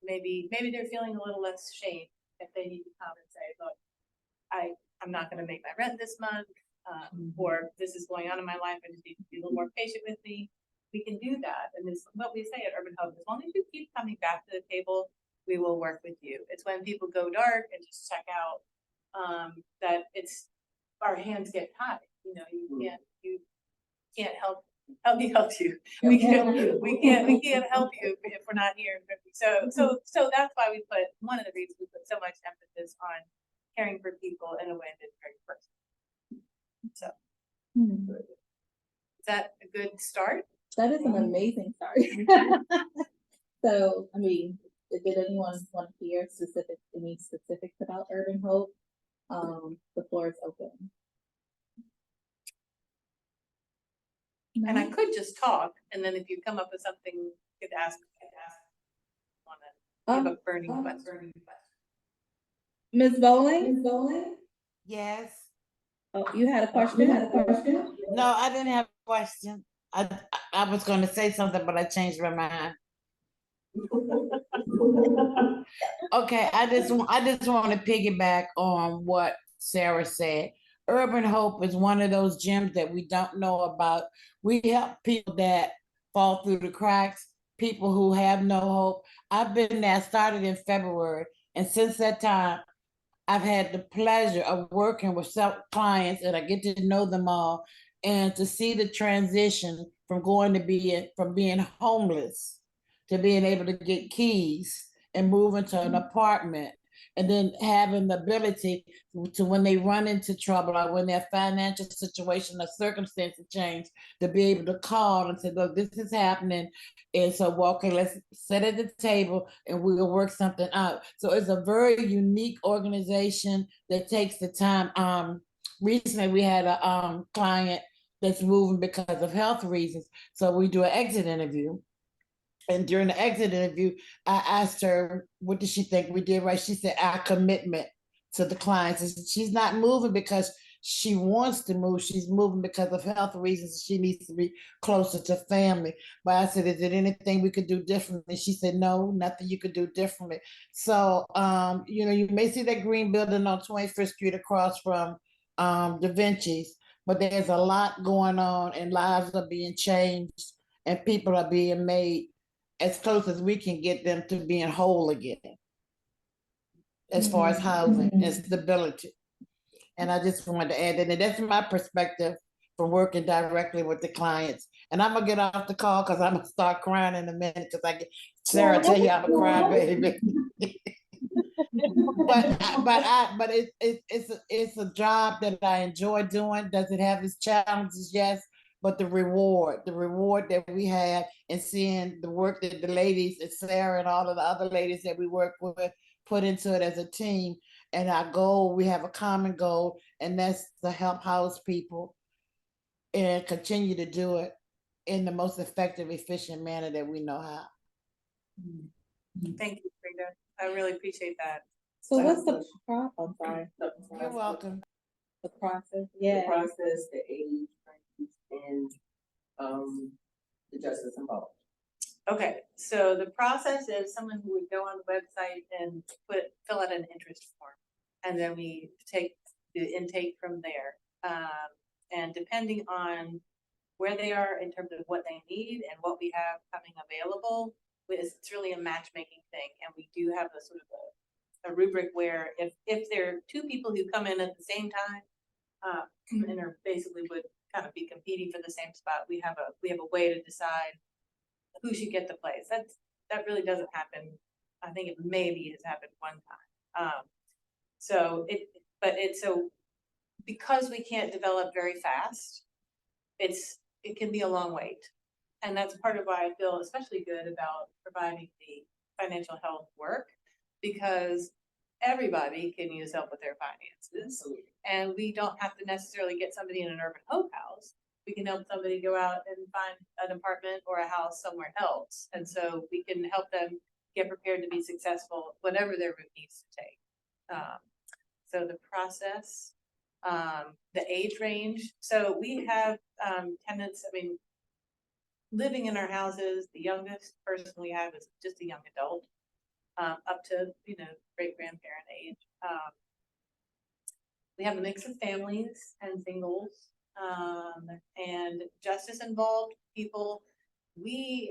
maybe they're feeling a little less shame if they need to come and say, look, I'm not going to make my rent this month, or this is going on in my life. I just need to be a little more patient with me. We can do that. And it's what we say at UrbanHope, as long as you keep coming back to the table, we will work with you. It's when people go dark and just check out, that our hands get tied. You can't help me help you. We can't help you if we're not here. So that's why one of the reasons we put so much emphasis on caring for people in a way that's very personal. So. Is that a good start? That is an amazing start. So, I mean, did anyone want to hear any specifics about Urban Hope? The floor is open. And I could just talk, and then if you come up with something, you could ask. Wanna give a burning question? Ms. Bowling? Yes. Oh, you had a question? No, I didn't have a question. I was gonna say something, but I changed my mind. Okay, I just want to piggyback on what Sarah said. Urban Hope is one of those gyms that we don't know about. We help people that fall through the cracks, people who have no hope. I've been there, started in February, and since that time, I've had the pleasure of working with some clients, and I get to know them all, and to see the transition from from being homeless to being able to get keys and move into an apartment, and then having the ability to, when they run into trouble or when their financial situation or circumstances change, to be able to call and say, look, this is happening. And so, okay, let's sit at the table and we'll work something out. So it's a very unique organization that takes the time. Recently we had a client that's moving because of health reasons. So we do an exit interview. And during the exit interview, I asked her, what did she think we did right? She said, our commitment to the clients. And she's not moving because she wants to move. She's moving because of health reasons. She needs to be closer to family. But I said, is there anything we could do differently? She said, no, nothing you could do differently. So, you may see that green building on 21st Street across from Da Vinci's, but there's a lot going on and lives are being changed and people are being made as close as we can get them to being whole again, as far as housing and stability. And I just wanted to add that, and that's my perspective from working directly with the clients. And I'm gonna get off the call because I'm gonna start crying in a minute because Sarah tell you I'm a crybaby. but it's a job that I enjoy doing. Does it have its challenges? Yes. But the reward that we have and seeing the work that the ladies and Sarah and all of the other ladies that we work with put into it as a team. And our goal, we have a common goal, and that's to help house people and continue to do it in the most effective, efficient manner that we know how. Thank you, Frida. I really appreciate that. So what's the I'm sorry. You're welcome. The process, yeah. The process, the age, and the justice involved. Okay, so the process is someone who would go on the website and fill out an interest form. And then we take the intake from there. And depending on where they are in terms of what they need and what we have coming available, it's really a matchmaking thing. And we do have a sort of a rubric where if there are two people who come in at the same time, and are basically would kind of be competing for the same spot, we have a way to decide who should get the place. That really doesn't happen. I think it maybe has happened one time. So because we can't develop very fast, it can be a long wait. And that's part of why I feel especially good about providing the financial health work, because everybody can use help with their finances. And we don't have to necessarily get somebody in an Urban Hope house. We can help somebody go out and find an apartment or a house somewhere else. And so we can help them get prepared to be successful, whatever their route needs to take. So the process, the age range. So we have tenants, living in our houses, the youngest person we have is just a young adult, up to, great grandparent age. We have a mix of families and singles, and justice involved people. The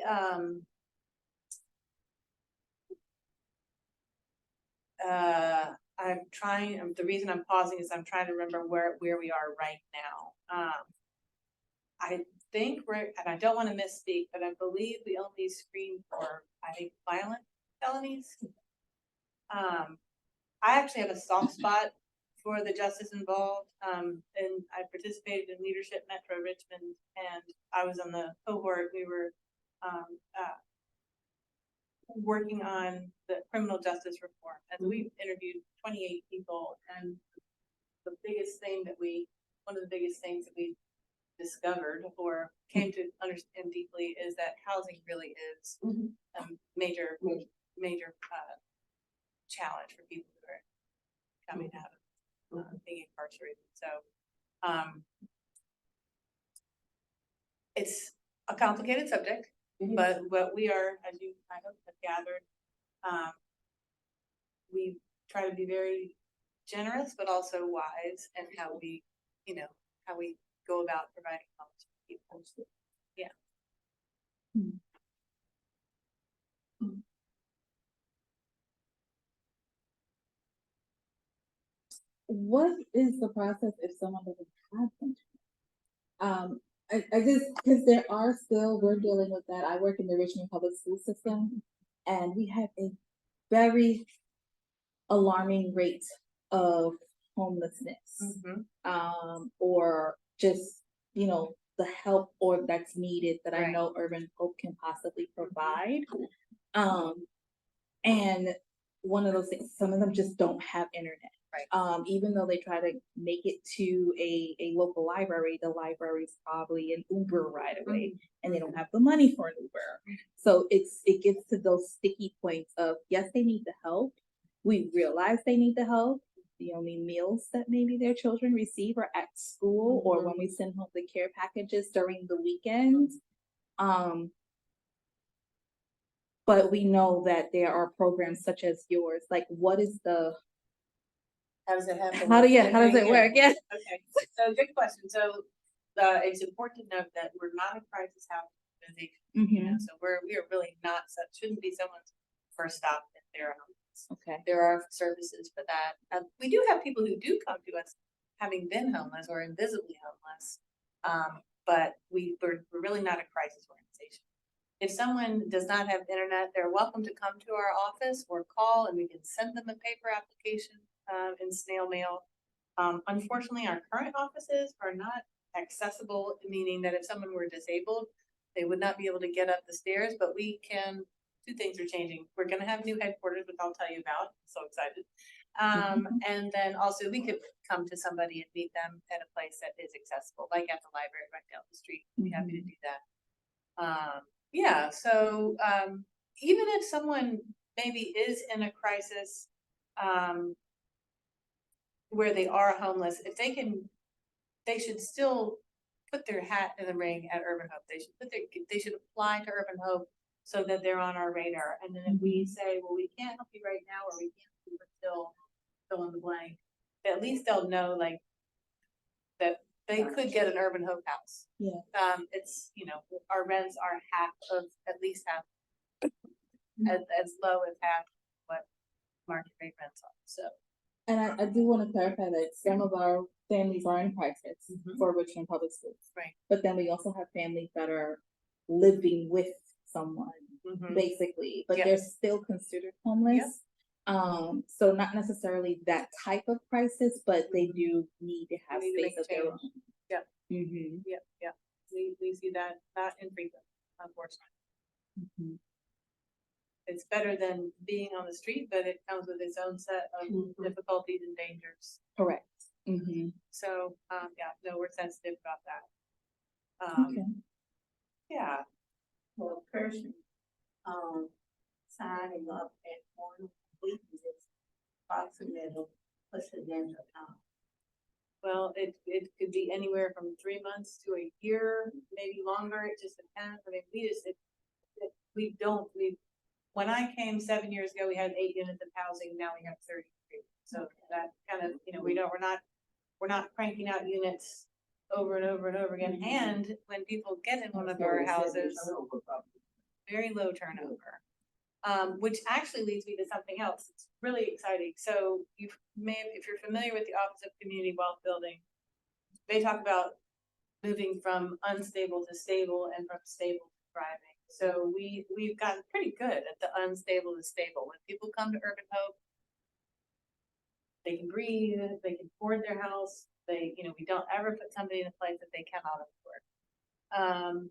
reason I'm pausing is I'm trying to remember where we are right now. I think and I don't want to misspeak, but I believe we only screen for, violent felonies. I actually have a soft spot for the justice involved, and I participated in Leadership Metro Richmond, and I was on the cohort. We were, working on the criminal justice reform, and we interviewed 28 people, and the biggest thing that one of the biggest things that we discovered or came to understand deeply is that housing really is a major challenge for people who are coming out of being incarcerated. So it's a complicated subject, but what we are, as you kind of have gathered, we try to be very generous, but also wise in how we, how we go about providing homes for people. Yeah. What is the process if someone doesn't have internet? I just, because there are still, we're dealing with that. I work in the Richmond public school system, and we have a very alarming rate of homelessness, or just, the help or that's needed that I know Urban Hope can possibly provide. And one of those things, some of them just don't have internet. Even though they try to make it to a local library, the library is probably an Uber ride away, and they don't have the money for an Uber. So it gets to those sticky points of, yes, they need the help. We realize they need the help. The only meals that maybe their children receive are at school or when we send home the care packages during the weekends. But we know that there are programs such as yours. Like, what is how does it happen? How does it work? Yes. Okay, so good question. So it's important to note that we're not a crisis housing organization. So we are really not shouldn't be someone's first stop if they're homeless. Okay. There are services for that. We do have people who do come to us having been homeless or invisibly homeless, but we're really not a crisis organization. If someone does not have internet, they're welcome to come to our office or call, and we can send them a paper application in snail mail. Unfortunately, our current offices are not accessible, meaning that if someone were disabled, they would not be able to get up the stairs, but we can. Two things are changing. We're going to have new headquarters, which I'll tell you about. I'm so excited. And then also we could come to somebody and meet them at a place that is accessible, like at the library right down the street. We'd be happy to do that. Yeah, so even if someone maybe is in a crisis where they are homeless, if they should still put their hat in the ring at Urban Hope. They should apply to Urban Hope so that they're on our radar. And then if we say, well, we can't help you right now, or we can't, still fill in the blank, at least they'll know that they could get an Urban Hope house. Yeah. It's, our rents are at least half, as low as half what market rate rents are. So. And I do want to clarify that some of our families are in crisis for Richmond Public Schools. Right. But then we also have families that are living with someone, basically, but they're still considered homeless. So not necessarily that type of crisis, but they do need to have space of their own. Yeah. Yeah. We see that not infrequent, unfortunately. It's better than being on the street, but it comes with its own set of difficulties and dangers. Correct. So, no, we're sensitive about that. Yeah. Well, a person, signing up at 1 week is approximately accidental time. Well, it could be anywhere from 3 months to a year, maybe longer. It just depends. I mean, when I came 7 years ago, we had 8 units of housing. Now we have 33. So that kind of, we're not cranking out units over and over and over again. And when people get in one of our houses, very low turnover, which actually leads me to something else. It's really exciting. So if you're familiar with the Office of Community Wealth Building, they talk about moving from unstable to stable and from stable to thriving. So we've gotten pretty good at the unstable to stable. When people come to Urban Hope, they can breathe, they can afford their house, they, you know, we don't ever put somebody in a place that they cannot afford.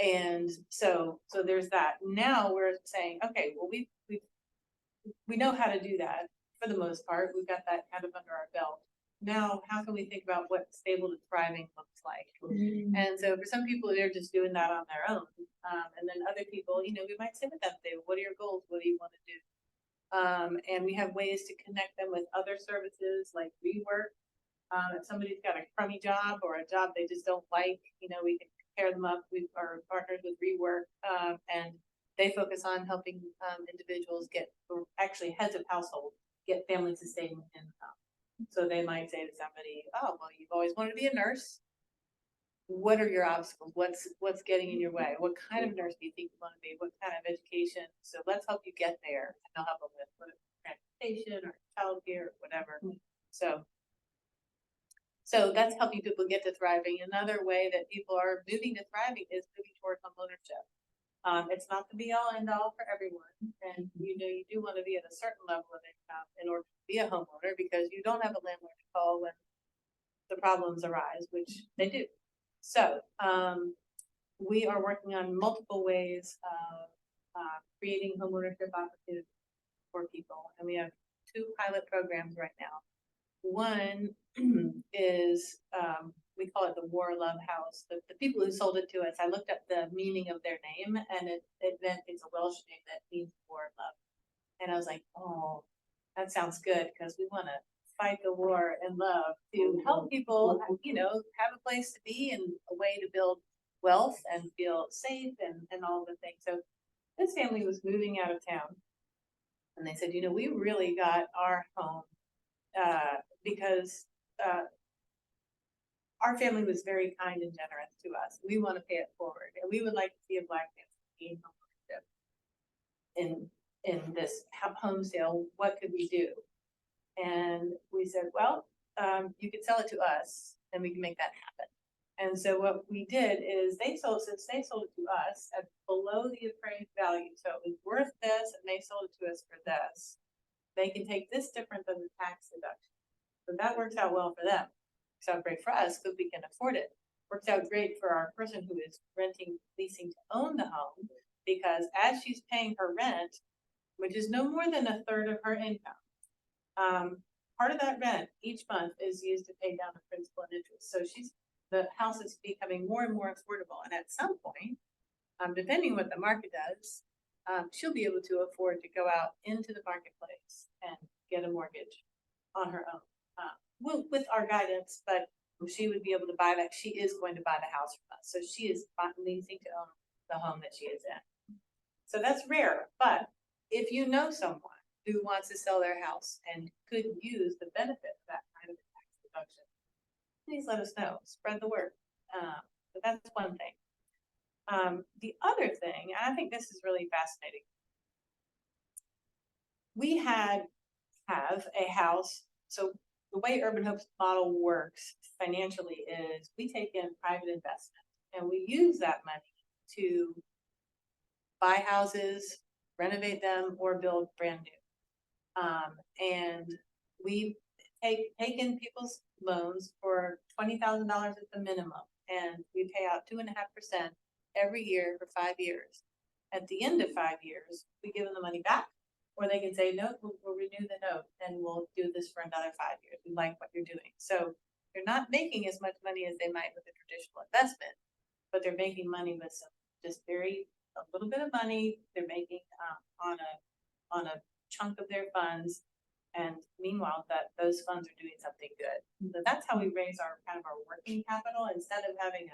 And so there's that. Now we're saying, okay, well, we know how to do that for the most part. We've got that kind of under our belt. Now, how can we think about what stable to thriving looks like? And so for some people, they're just doing that on their own. And then other people, you know, we might sit with them, say, what are your goals? What do you want to do? And we have ways to connect them with other services like rework. If somebody's got a crummy job or a job they just don't like, you know, we can pair them up. We are partners with rework, and they focus on helping individuals get, or actually heads of household, get family sustaining income. So they might say to somebody, oh, well, you've always wanted to be a nurse. What are your obstacles? What's getting in your way? What kind of nurse do you think you want to be? What kind of education? So let's help you get there. And they'll help them with transportation or childcare or whatever. So that's helping people get to thriving. Another way that people are moving to thriving is moving toward home ownership. It's not the be all end all for everyone. And you know, you do want to be at a certain level of income in order to be a homeowner, because you don't have a landlord to call when the problems arise, which they do. So we are working on multiple ways of creating homeownership opportunities for people. And we have 2 pilot programs right now. One is, we call it the War Love House. The people who sold it to us, I looked up the meaning of their name, and it meant, it's a Welsh name that means war and love. And I was like, oh, that sounds good, because we want to fight the war and love to help people, you know, have a place to be and a way to build wealth and feel safe and all the things. So this family was moving out of town, and they said, you know, we really got our home because our family was very kind and generous to us. We want to pay it forward, and we would like to see a Black family in this home sale. What could we do? And we said, well, you could sell it to us, and we can make that happen. And so what we did is since they sold it to us at below the appraised value, so it was worth this, and they sold it to us for this, they can take this difference as a tax deduction. So that works out well for them. Works out great for us because we can afford it. Works out great for our person who is renting, leasing to own the home, because as she's paying her rent, which is no more than 1/3 of her income, part of that rent each month is used to pay down the principal and interest. So the house is becoming more and more affordable. And at some point, depending on what the market does, she'll be able to afford to go out into the marketplace and get a mortgage on her own, with our guidance, but she would be able to buy that. She is going to buy the house from us. So she is leasing to own the home that she is in. So that's rare. But if you know someone who wants to sell their house and could use the benefit of that kind of tax deduction, please let us know. Spread the word. But that's one thing. The other thing, and I think this is really fascinating, we have a house. So the way UrbanHope's model works financially is we take in private investment, and we use that money to buy houses, renovate them, or build brand new. And we take in people's loans for $20,000 at the minimum, and we pay out 2.5% every year for 5 years. At the end of 5 years, we give them the money back, or they can say, no, we'll renew the note and we'll do this for another 5 years. We like what you're doing. So they're not making as much money as they might with a traditional investment, but they're making money with a little bit of money they're making on a chunk of their funds. And meanwhile, those funds are doing something good. So that's how we raise our kind of our working capital. Instead of having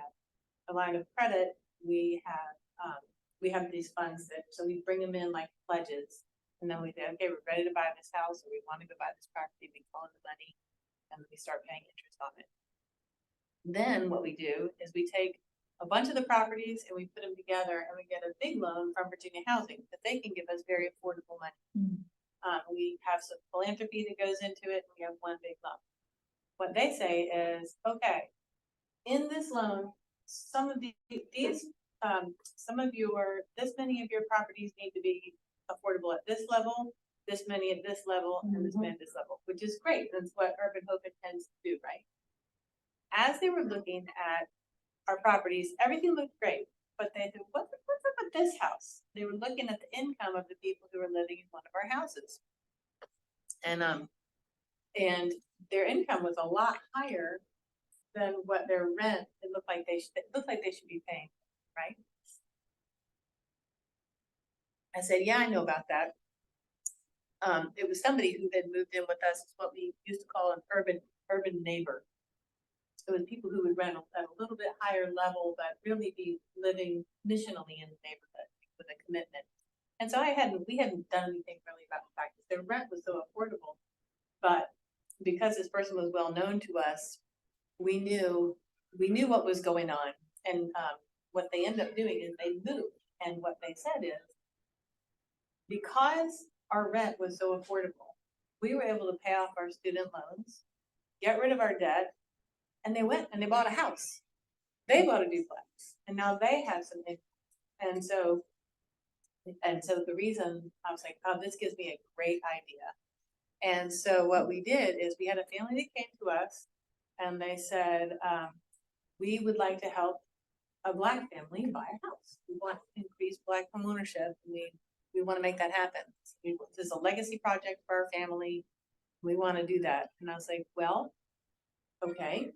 a line of credit, we have these funds so we bring them in like pledges. And then we say, okay, we're ready to buy this house, or we want to go buy this property. We call in the money, and we start paying interest on it. Then what we do is we take a bunch of the properties and we put them together, and we get a big loan from Virginia Housing that they can give us very affordable money. We have some philanthropy that goes into it, and we have one big loan. What they say is, okay, in this loan, this many of your properties need to be affordable at this level, this many at this level, and this many at this level, which is great. That's what Urban Hope intends to do, right? As they were looking at our properties, everything looked great, but they said, what's up with this house? They were looking at the income of the people who were living in one of our houses. And their income was a lot higher than what their rent, it looked like they should be paying, right? I said, yeah, I know about that. It was somebody who had moved in with us. It's what we used to call an urban neighbor. It was people who would rent at a little bit higher level, but really be living missionally in the neighborhood with a commitment. And so we hadn't done anything really about the fact that their rent was so affordable. But because this person was well known to us, we knew what was going on. And what they ended up doing is they moved. And what they said is, because our rent was so affordable, we were able to pay off our student loans, get rid of our debt, and they went and they bought a house. They bought a duplex, and now they have some income. And so the reason I was like, oh, this gives me a great idea. And so what we did is we had a family that came to us, and they said, we would like to help a Black family buy a house. We want to increase Black home ownership. We want to make that happen. This is a legacy project for our family. We want to do that. And I was like, well, okay.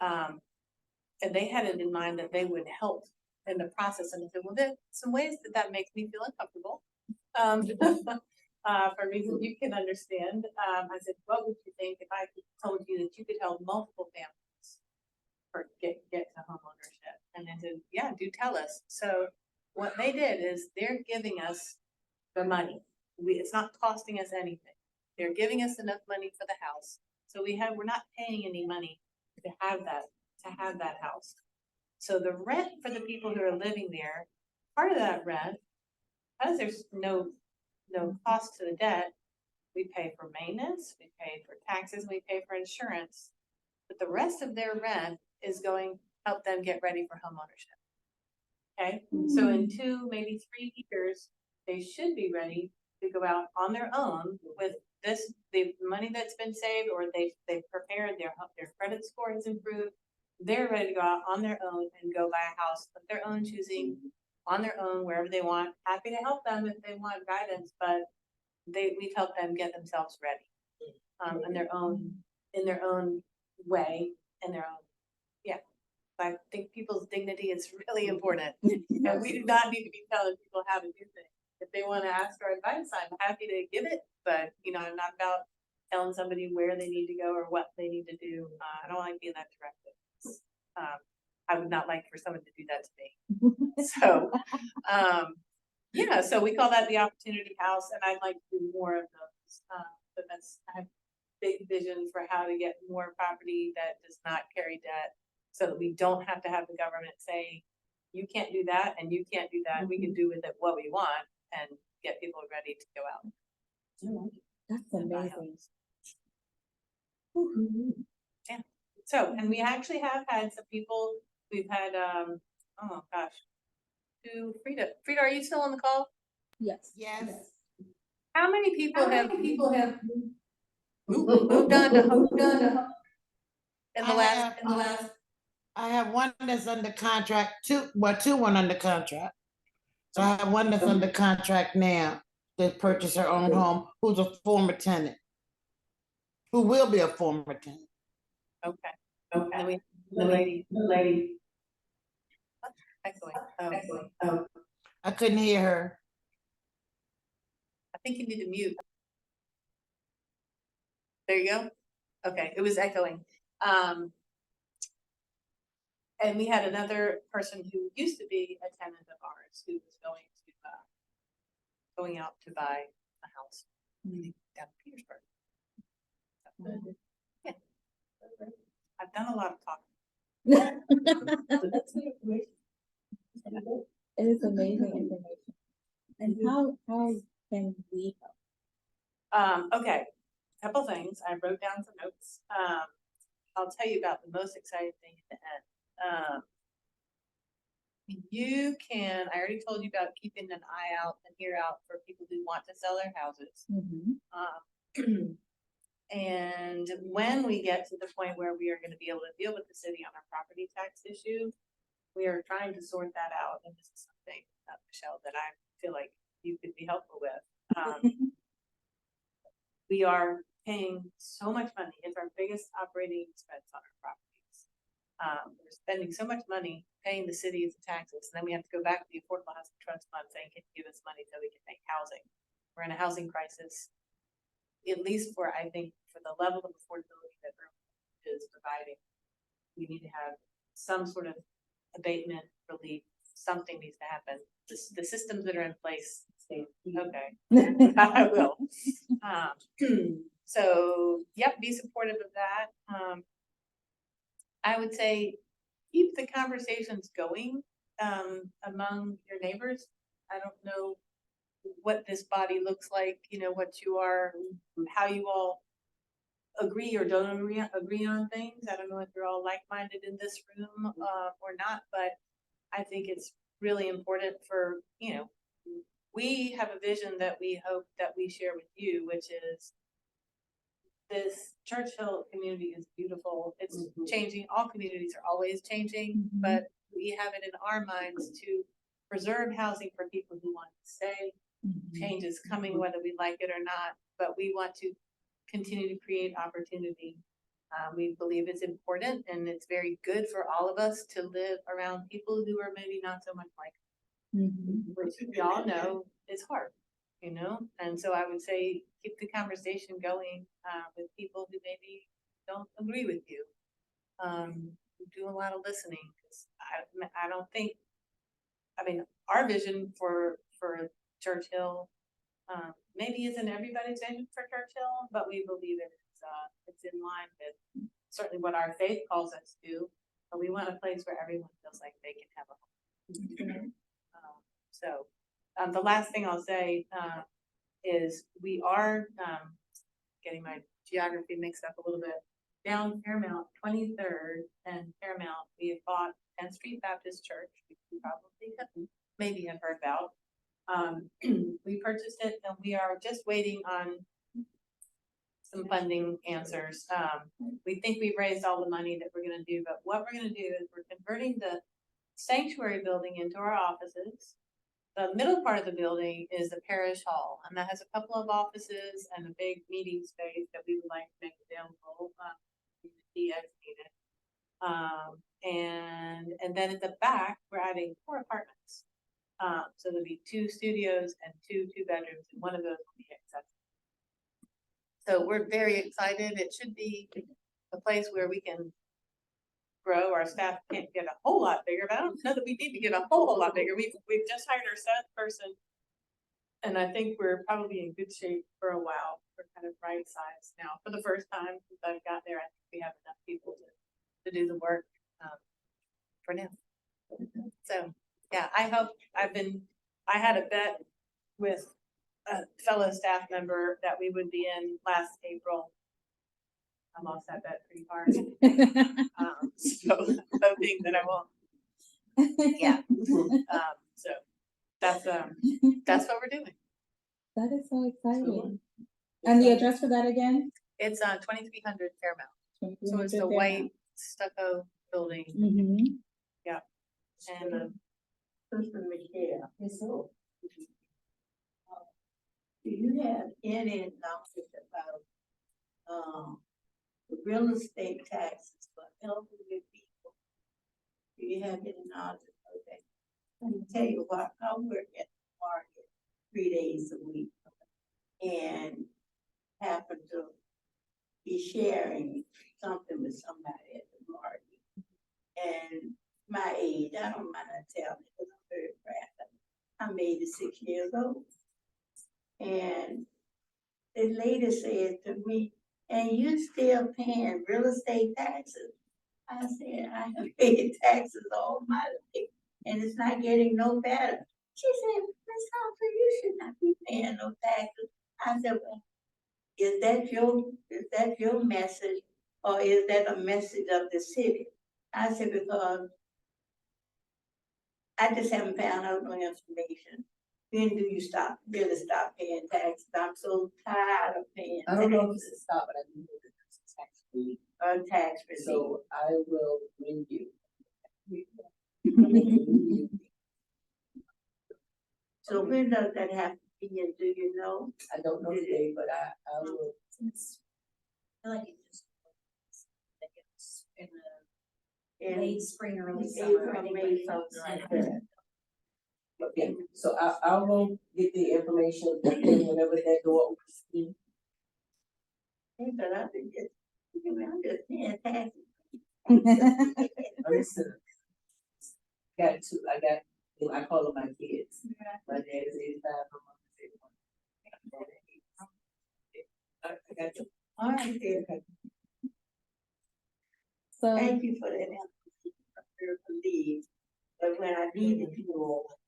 And they had it in mind that they would help in the process. And I said, well, there's some ways that makes me feel uncomfortable. For reasons you can understand. I said, what would you think if I told you that you could help multiple families or get to home ownership? And they said, yeah, do tell us. So what they did is they're giving us the money. It's not costing us anything. They're giving us enough money for the house. So we're not paying any money to have that house. So the rent for the people who are living there, part of that rent, because there's no cost to the debt, we pay for maintenance, we pay for taxes, we pay for insurance, but the rest of their rent is going to help them get ready for home ownership. Okay, so in 2, maybe 3 years, they should be ready to go out on their own with the money that's been saved, or they've prepared, their credit score has improved. They're ready to go out on their own and go buy a house of their own choosing, on their own, wherever they want. Happy to help them if they want guidance, but we've helped them get themselves ready in their own way, in their own, yeah. I think people's dignity is really important. And we do not need to be telling people how to do things. If they want to ask our advice, I'm happy to give it, but I'm not about telling somebody where they need to go or what they need to do. I don't like being that directive. I would not like for someone to do that to me. So, so we call that the Opportunity House, and I'd like to do more of those. But I have big vision for how to get more property that does not carry debt, so that we don't have to have the government say, you can't do that and you can't do that. We can do with it what we want and get people ready to go out. That's amazing. Yeah. So, and we actually have had some people, we've had, oh gosh, Frida, are you still on the call? Yes. Yes. How many people have moved on to home in the last? I have one that's under contract, two went under contract. So I have one that's under contract now to purchase her own home, who's a former tenant, who will be a former tenant. Okay. And the lady. Echoing. Oh. I couldn't hear her. I think you need to mute. There you go. Okay, it was echoing. And we had another person who used to be a tenant of ours who was going out to buy a house down in Petersburg. Yeah. I've done a lot of talking. It is amazing information. And how can we help? Okay, a couple things. I wrote down some notes. I'll tell you about the most exciting thing at the end. you can, I already told you about keeping an eye out and ear out for people who want to sell their houses. And when we get to the point where we are gonna be able to deal with the city on our property tax issue, we are trying to sort that out, and this is something, Michelle, that I feel like you could be helpful with. We are paying so much money, it's our biggest operating expense on our properties. We're spending so much money paying the city's taxes, and then we have to go back to the Affordable Housing Trust Fund saying, can you give us money so we can make housing? We're in a housing crisis, at least for, I think, for the level of affordability that UrbanHope is providing. We need to have some sort of abatement, relief, something needs to happen. The systems that are in place, stay okay. I will. So, yep, be supportive of that. I would say keep the conversations going among your neighbors. I don't know what this body looks like, you know, what you are, how you all agree or don't agree on things. I don't know if you're all like-minded in this room or not, but I think it's really important for, you know, we have a vision that we hope that we share with you, which is this Churchill community is beautiful. It's changing. All communities are always changing, but we have it in our minds to preserve housing for people who want to stay. Change is coming whether we like it or not, but we want to continue to create opportunity. We believe it's important and it's very good for all of us to live around people who are maybe not so much like us, which we all know is hard, you know? And so I would say keep the conversation going with people who maybe don't agree with you. Do a lot of listening, because I don't think, I mean, our vision for Churchill maybe isn't everybody's vision for Churchill, but we believe it's in line with certainly what our faith calls us to. But we want a place where everyone feels like they can have a home. So the last thing I'll say is we are getting my geography mixed up a little bit. Down Paramount, 23rd and Paramount, we have bought 10th Street Baptist Church, which you probably maybe have heard about. We purchased it and we are just waiting on some funding answers. We think we've raised all the money that we're gonna do, but what we're gonna do is we're converting the sanctuary building into our offices. The middle part of the building is the parish hall, and that has a couple of offices and a big meeting space that we would like to make available as needed. And then at the back, we're adding 4 apartments. So there'll be 2 studios and 2 bedrooms, and one of those will be accessible. So we're very excited. It should be a place where we can grow. Our staff can't get a whole lot bigger, but I don't know that we need to get a whole lot bigger. We've just hired our 7th person, and I think we're probably in good shape for a while. We're kind of right size now. For the first time since I've got there, I think we have enough people to do the work for now. So yeah, I hope I had a bet with a fellow staff member that we would be in last April. I lost that bet pretty hard. So hoping that I won't. Yeah. So that's what we're doing. That is so exciting. And the address for that again? It's 2300 Paramount. So it's a white stucco building. Yeah. And Sister Michelle, do you have any knowledge about the real estate taxes for elderly people? Do you have any knowledge of that? Let me tell you what, I work at the market 3 days a week and happen to be sharing something with somebody at the market. And my age, I don't mind telling because I'm very proud. I'm 86 years old. And the lady said to me, and you still paying real estate taxes? I said, I have paid taxes all my life, and it's not getting no better. She said, Miss Humphrey, you should not be paying no taxes. I said, well, is that your message, or is that a message of the city? I said, because I just haven't found out no information. When do you really stop paying taxes? I'm so tired of paying I don't know if it's a taxes. stop, but I do know that it's a tax free, On tax receipt. so I will bring you. So when does that have to be, and do you know? I don't know today, but I will. I feel like it just. Like it's in the In late spring, early summer. I April, think May, when- something like Yeah. that. Okay, so I'll go get the information, and whenever that door opens. Hey, but I think I'm just paying taxes. Understood. I call them my kids. My dad is 85, my mom is 81. I got you. All right, then. So, Thank you for that information. I really believe, but when I needed you all,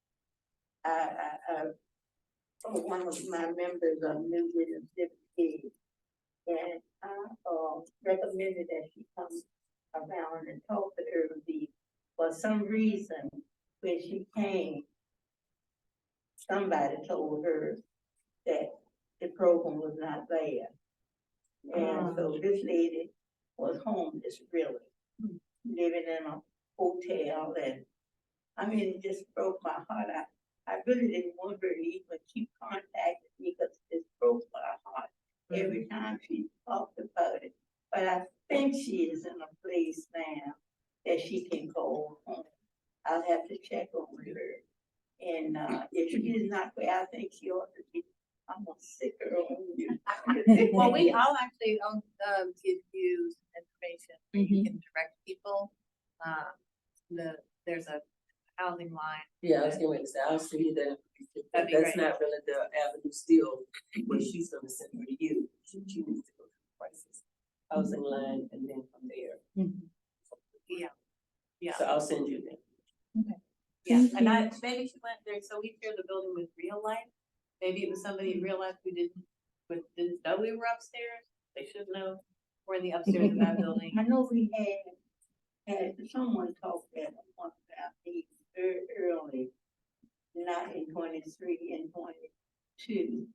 one of my members of New Vision Civic, and I recommended that she come around and talk to everybody. For some reason, when she came, somebody told her that the program was not there. And so this lady was homeless, really, living in a hotel, and I mean, it just broke my heart. I really didn't want her to even keep contacting me because it just broke my heart every time she talked about it. But I think she is in a place now that she can go home. I'll have to check on her. And if she is not where I think she ought to be, I'm gonna sick her on you. Well, I'll actually, give you some information where you can direct people. There's a housing line. Yeah, I was going to say, I'll see that. That'd be That's great. not really the avenue still, where she's gonna send her to you. She needs to go to the crisis housing line and then from there. Yeah. So I'll send you that. Yeah, Thank and you. maybe she went there, so we shared the building with real life. Maybe it was somebody in real life who didn't know we were upstairs. They should know we're in the upstairs of that building. I know we had someone talk that one about me very early, not in 23 and 22.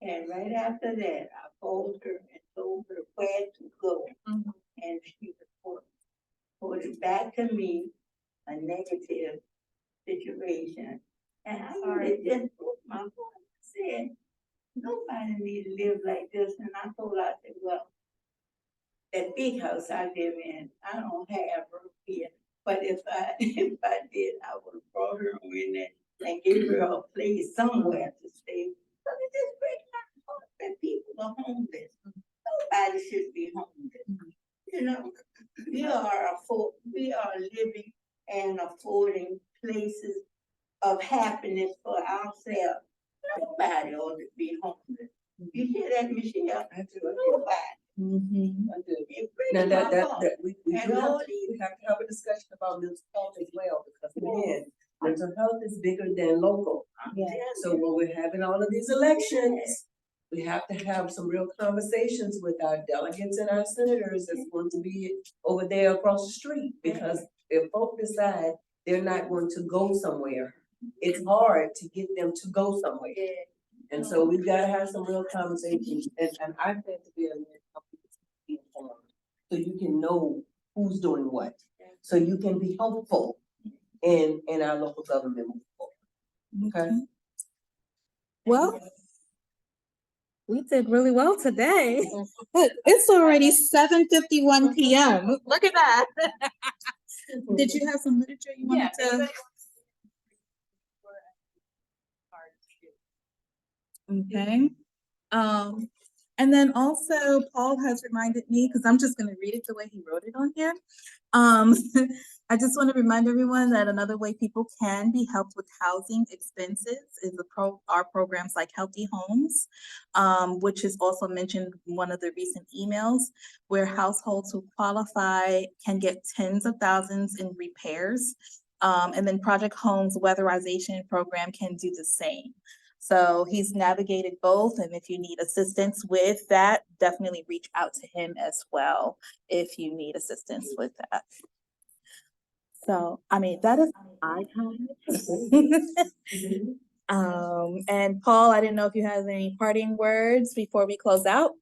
And right after that, I called her and told her where to go. Mhm. And she reported back to me a negative situation. And it just broke my heart. I said, nobody need to live like this. And I told her, I said, well, that big house I live in, I don't have room here. But if I did, I would have brought her in there and gave her a place somewhere to stay. But it just breaks my heart that people are homeless. Nobody should be homeless. You know, we are living and affording places of happiness for ourselves. Nobody ought to be homeless. You hear that, Michelle? I do. Nobody. I do. It breaks Now, my heart. we And do have all to, these- we have to have a discussion about mental health as well, because again, mental health is bigger than local. So when we're having all of these elections, we have to have some real conversations with our delegates and our senators that's going to be over there across the street. Because if folks decide they're not going to go somewhere, it's hard to get them to go somewhere. And so we've gotta have some real conversations, and I plan to be a man of people to be informed, so you can know who's doing what, so you can be helpful in our local government moving forward. Okay? well, we did really well today. It's already 7:51 p.m. Look at that. Did you have some literature you wanted to? Okay. And then also Paul has reminded me, because I'm just gonna read it the way he wrote it on here. I just want to remind everyone that another way people can be helped with housing expenses is our programs like Healthy Homes, which is also mentioned in one of the recent emails, where households who qualify can get tens of thousands in repairs. And then Project Home's weatherization program can do the same. So he's navigated both, and if you need assistance with that, definitely reach out to him as well if you need assistance with that. So, I mean, that is I and Paul, I didn't know if you had any parting words before we close out.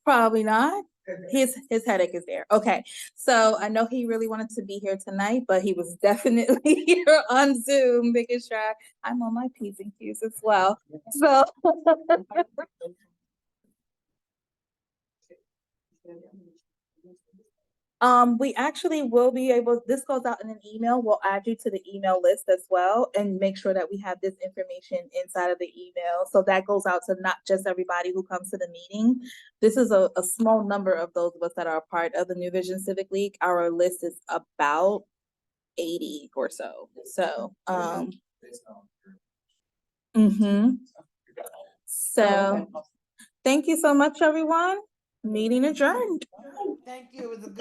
Probably not. His headache is there. Okay. So I know he really wanted to be here tonight, but he was definitely here on Zoom, making sure I'm on my P's and Q's as well. So we actually will be able, this goes out in an email. We'll add you to the email list as well and make sure that we have this information inside of the email. So that goes out to not just everybody who comes to the meeting. This is a small number of those of us that are a part of the New Vision Civic League. Our list is about 80 or so. So, so thank you so much, everyone. Meeting adjourned. Thank you. It was a good